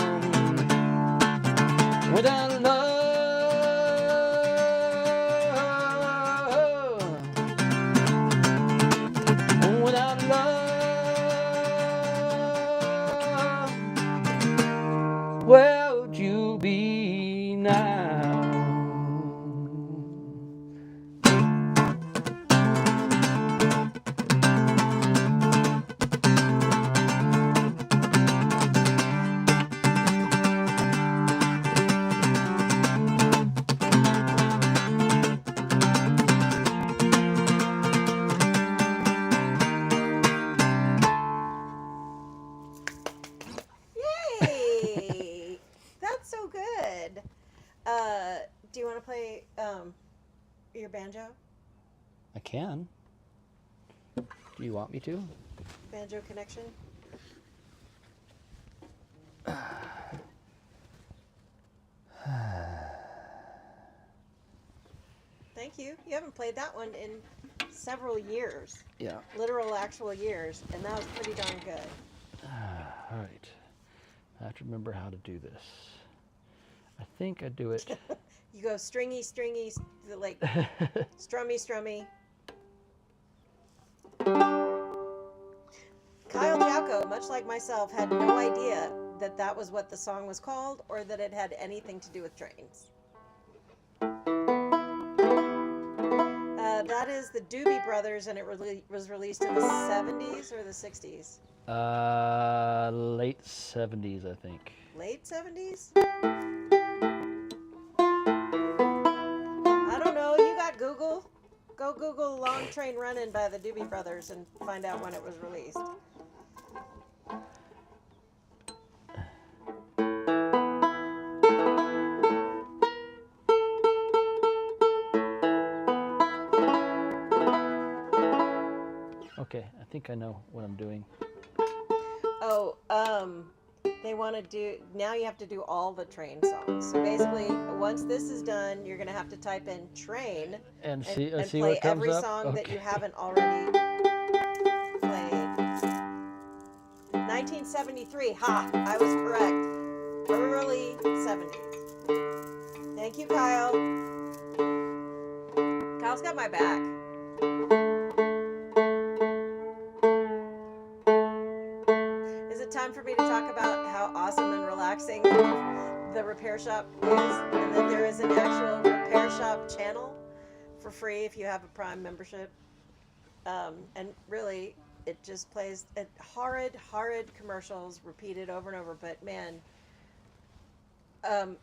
without love? Without love, where would you be now? Yay! That's so good. Do you want to play your banjo? I can. Do you want me to? Banjo connection? Thank you. You haven't played that one in several years. Yeah. Literal, actual years, and that was pretty darn good. All right. I have to remember how to do this. I think I do it. You go stringy, stringy, like strummy, strummy. Kyle Jacko, much like myself, had no idea that that was what the song was called or that it had anything to do with trains. That is the Doobie Brothers, and it was released in the 70s or the 60s? Late 70s, I think. Late 70s? I don't know. You got Google? Go Google Long Train Runnin' by the Doobie Brothers and find out when it was released. Okay, I think I know what I'm doing. Oh, they want to do, now you have to do all the train songs. So basically, once this is done, you're going to have to type in train And and see play what comes every up. song that you Okay. haven't already played. 1973, ha, I was correct. Early 70s. Thank you, Kyle. Kyle's got my back. Is it time for me to talk about how awesome and relaxing the repair shop is, and that there is an actual repair shop channel for free if you have a Prime membership? And really, it just plays horrid commercials repeated over and over, but man,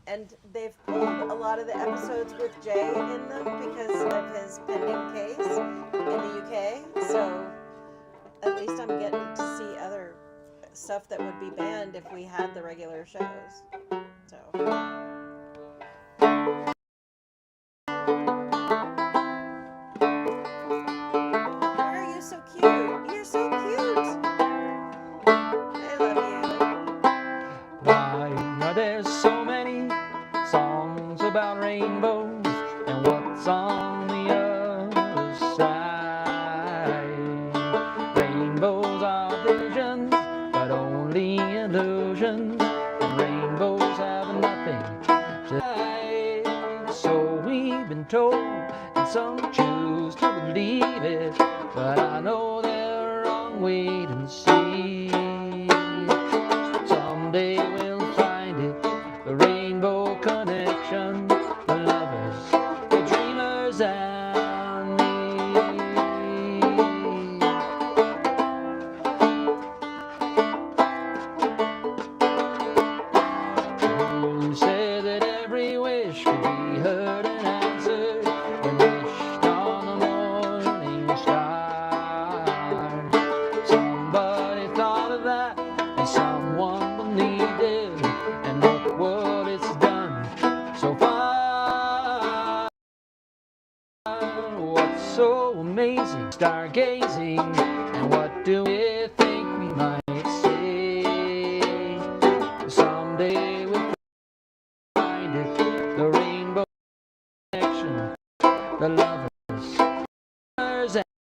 and they've pulled a lot of the episodes with Jay in them because of his pending case in the UK, so at least I'm getting to see other stuff that would be banned if we had the regular shows. So why are you so cute? You're so cute. I love Why are there so many songs about rainbows, and what's on the other side? illusions, and rainbows have nothing to hide. So we've been told, and some choose to believe it, but I know they're wrong. Wait and see. Someday we'll find it, the rainbow connection, the lovers, the dreamers, and me. Who said that every wish could be heard and answered when wished on the morning star? Somebody thought of that, and someone believed it, and look what it's done so far. What's so amazing? Stargazing, and what do we think we might say? Someday we'll find it, the rainbow connection, the lovers,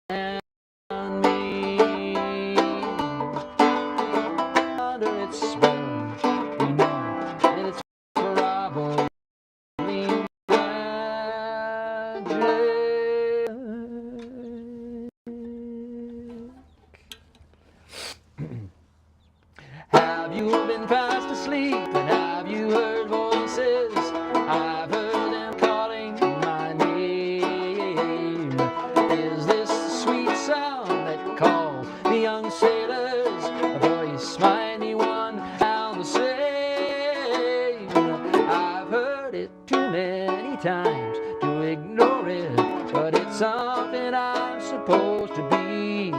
and me. Under its spell, we know that it's probably Have you been fast asleep, and have you heard voices? I've heard them calling my name. Is this the sweet sound that calls the young sailors? A voice mighty one and the same. I've heard it too many times to ignore it, but it's something I'm supposed to be.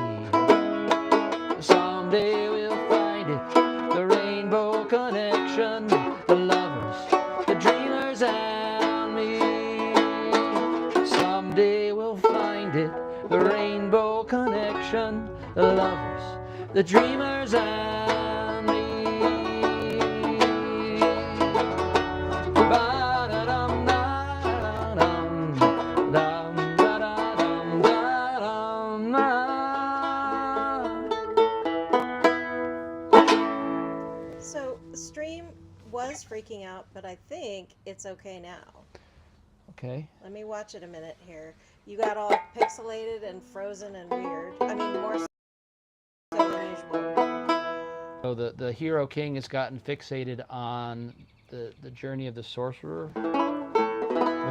Someday we'll find it, the rainbow connection, the lovers, the dreamers, and me. Someday we'll find it, the rainbow connection, the lovers, the dreamers, and me. Ba-da-dum-da-dum, dum-da-da-dum-da-dum-da. So Stream was freaking out, but I think it's okay now. Okay. Let me watch it a minute here. You got all pixelated and frozen and weird. I mean, more so than usual. So the Hero King has gotten fixated on the Journey of the Sorcerer,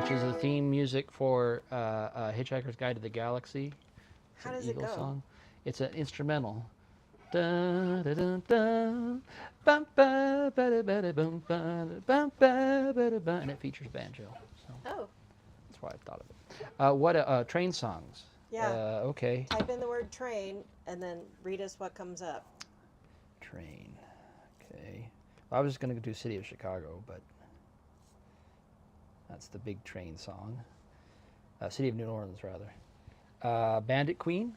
which is the theme music for Hitchhiker's Guide to the Galaxy. It's How an does it Eagle go? song. It's an instrumental. Dun, dun, dun, dun. Bum, ba, ba, da, ba, da, bum, ba, da, bum, ba, ba, da, ba. And it features banjo. So Oh, that's why I thought of it. What train songs? yeah. Okay. Type in the word train and then read us what comes up. Train. Okay. Well, I was just going to do City of Chicago, but that's the big train song. City of New Orleans, rather. Bandit Queen.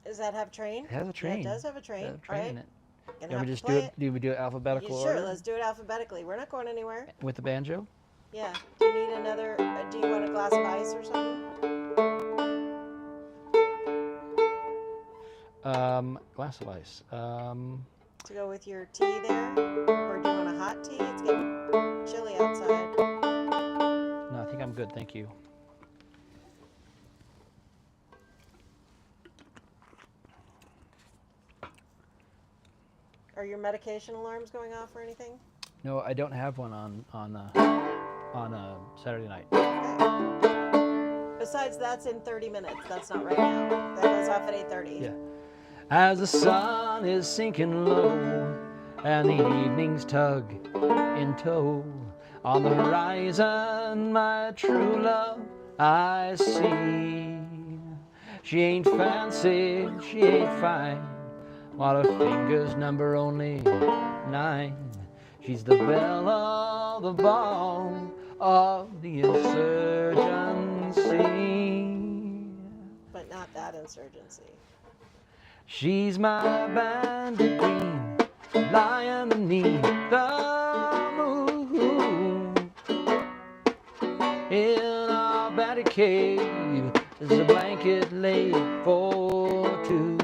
Does that have train? It has a train. Yeah, it does have a train. It has a train All right. in it. Gonna Can have we to just play do it? Do we do it alphabetical Sure, order? let's do it alphabetically. We're not going anywhere. With the banjo? Yeah. Do you need another? Do you want a glass of ice or something? Glass of ice. To go with your tea there, or do you want a hot tea? It's getting chilly outside. No, I think I'm good. Thank you. Are your medication alarms going off or anything? No, I don't have one on Saturday night. Okay. Besides, that's in 30 minutes. That's not right now. That goes off at 8:30. Yeah. As the sun is sinking low and the evenings tug in tow, on the horizon my true love I see. She ain't fancy, she ain't fine, while her fingers number only 9. She's the belle of the ball of the insurgency. But not that insurgency. She's my bandit queen, lying beneath the moon. In our bandit cave is a blanket laid for two.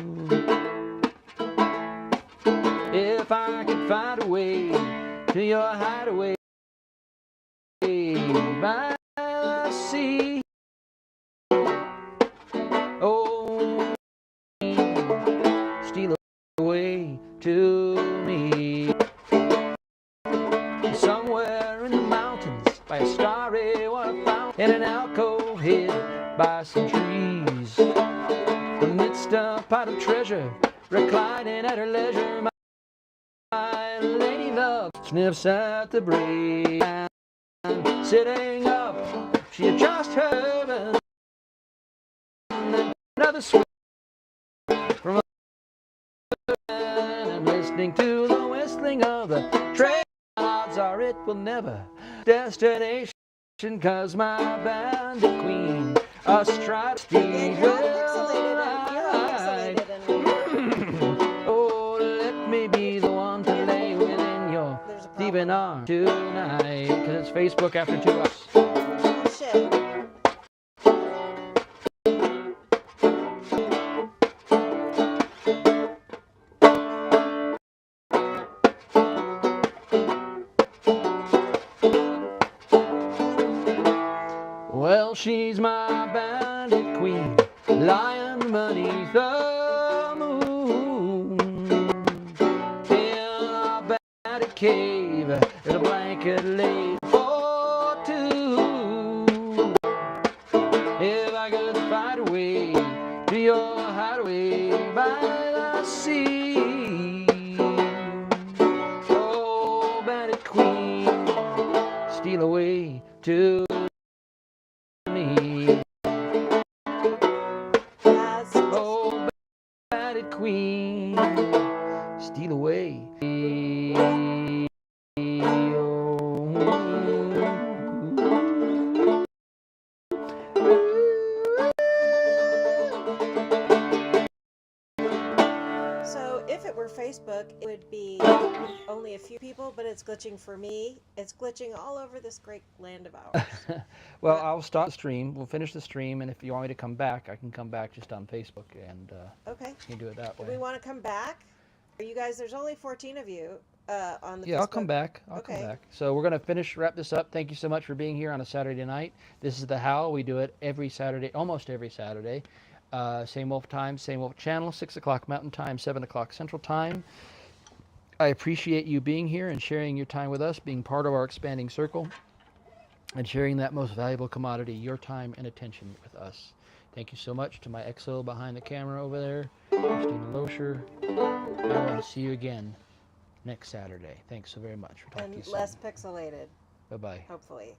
If I find a way to your hideaway by the sea. Oh, steal away to me. Somewhere in the mountains by a starry water fountain, in an alcove hid by some trees, amidst a pot of treasure, reclining at her leisure, my lady love sniffs at the breeze. And sitting up, she adjusts her and another swing from a and listening to the whistling of the train. Odds are it will never destination, 'cause my bandit queen astride Steve will ride. Oh, let me be the one to lay within your thieving arms tonight, 'cause it's Facebook after 2 hours. Oh, shit. Well, she's my bandit queen, lying beneath the moon, in a bandit cave, in a blanket laid for two. If I could find a way to your hideaway by the sea, oh, bandit queen, steal away to me. Oh, bandit queen, steal away. So if it were Facebook, it would be only a few people, but it's glitching for me. It's glitching all over this great land of ours. Well, I'll stop the stream. We'll finish the stream, and if you want me to come back, I can come back just on Facebook, and Okay. you can do it that Do way. we want to come back? Are you guys? There's only 14 of you on the. Yeah, Facebook. I'll come back. I'll come back. So we're going to wrap this up. Thank you so much for being here on a Saturday night. This is the Howl. We do it every Saturday, almost every Saturday. Same old time, same old channel, 6 o'clock Mountain Time, 7 o'clock Central Time. I appreciate you being here and sharing your time with us, being part of our expanding circle, and sharing that most valuable commodity, your time and attention, with us. Thank you so much to my XO behind the camera over there, Christina Loescher. I will see you again next Saturday. Thanks so very much. We'll talk to you And soon. less pixelated, Bye-bye. hopefully.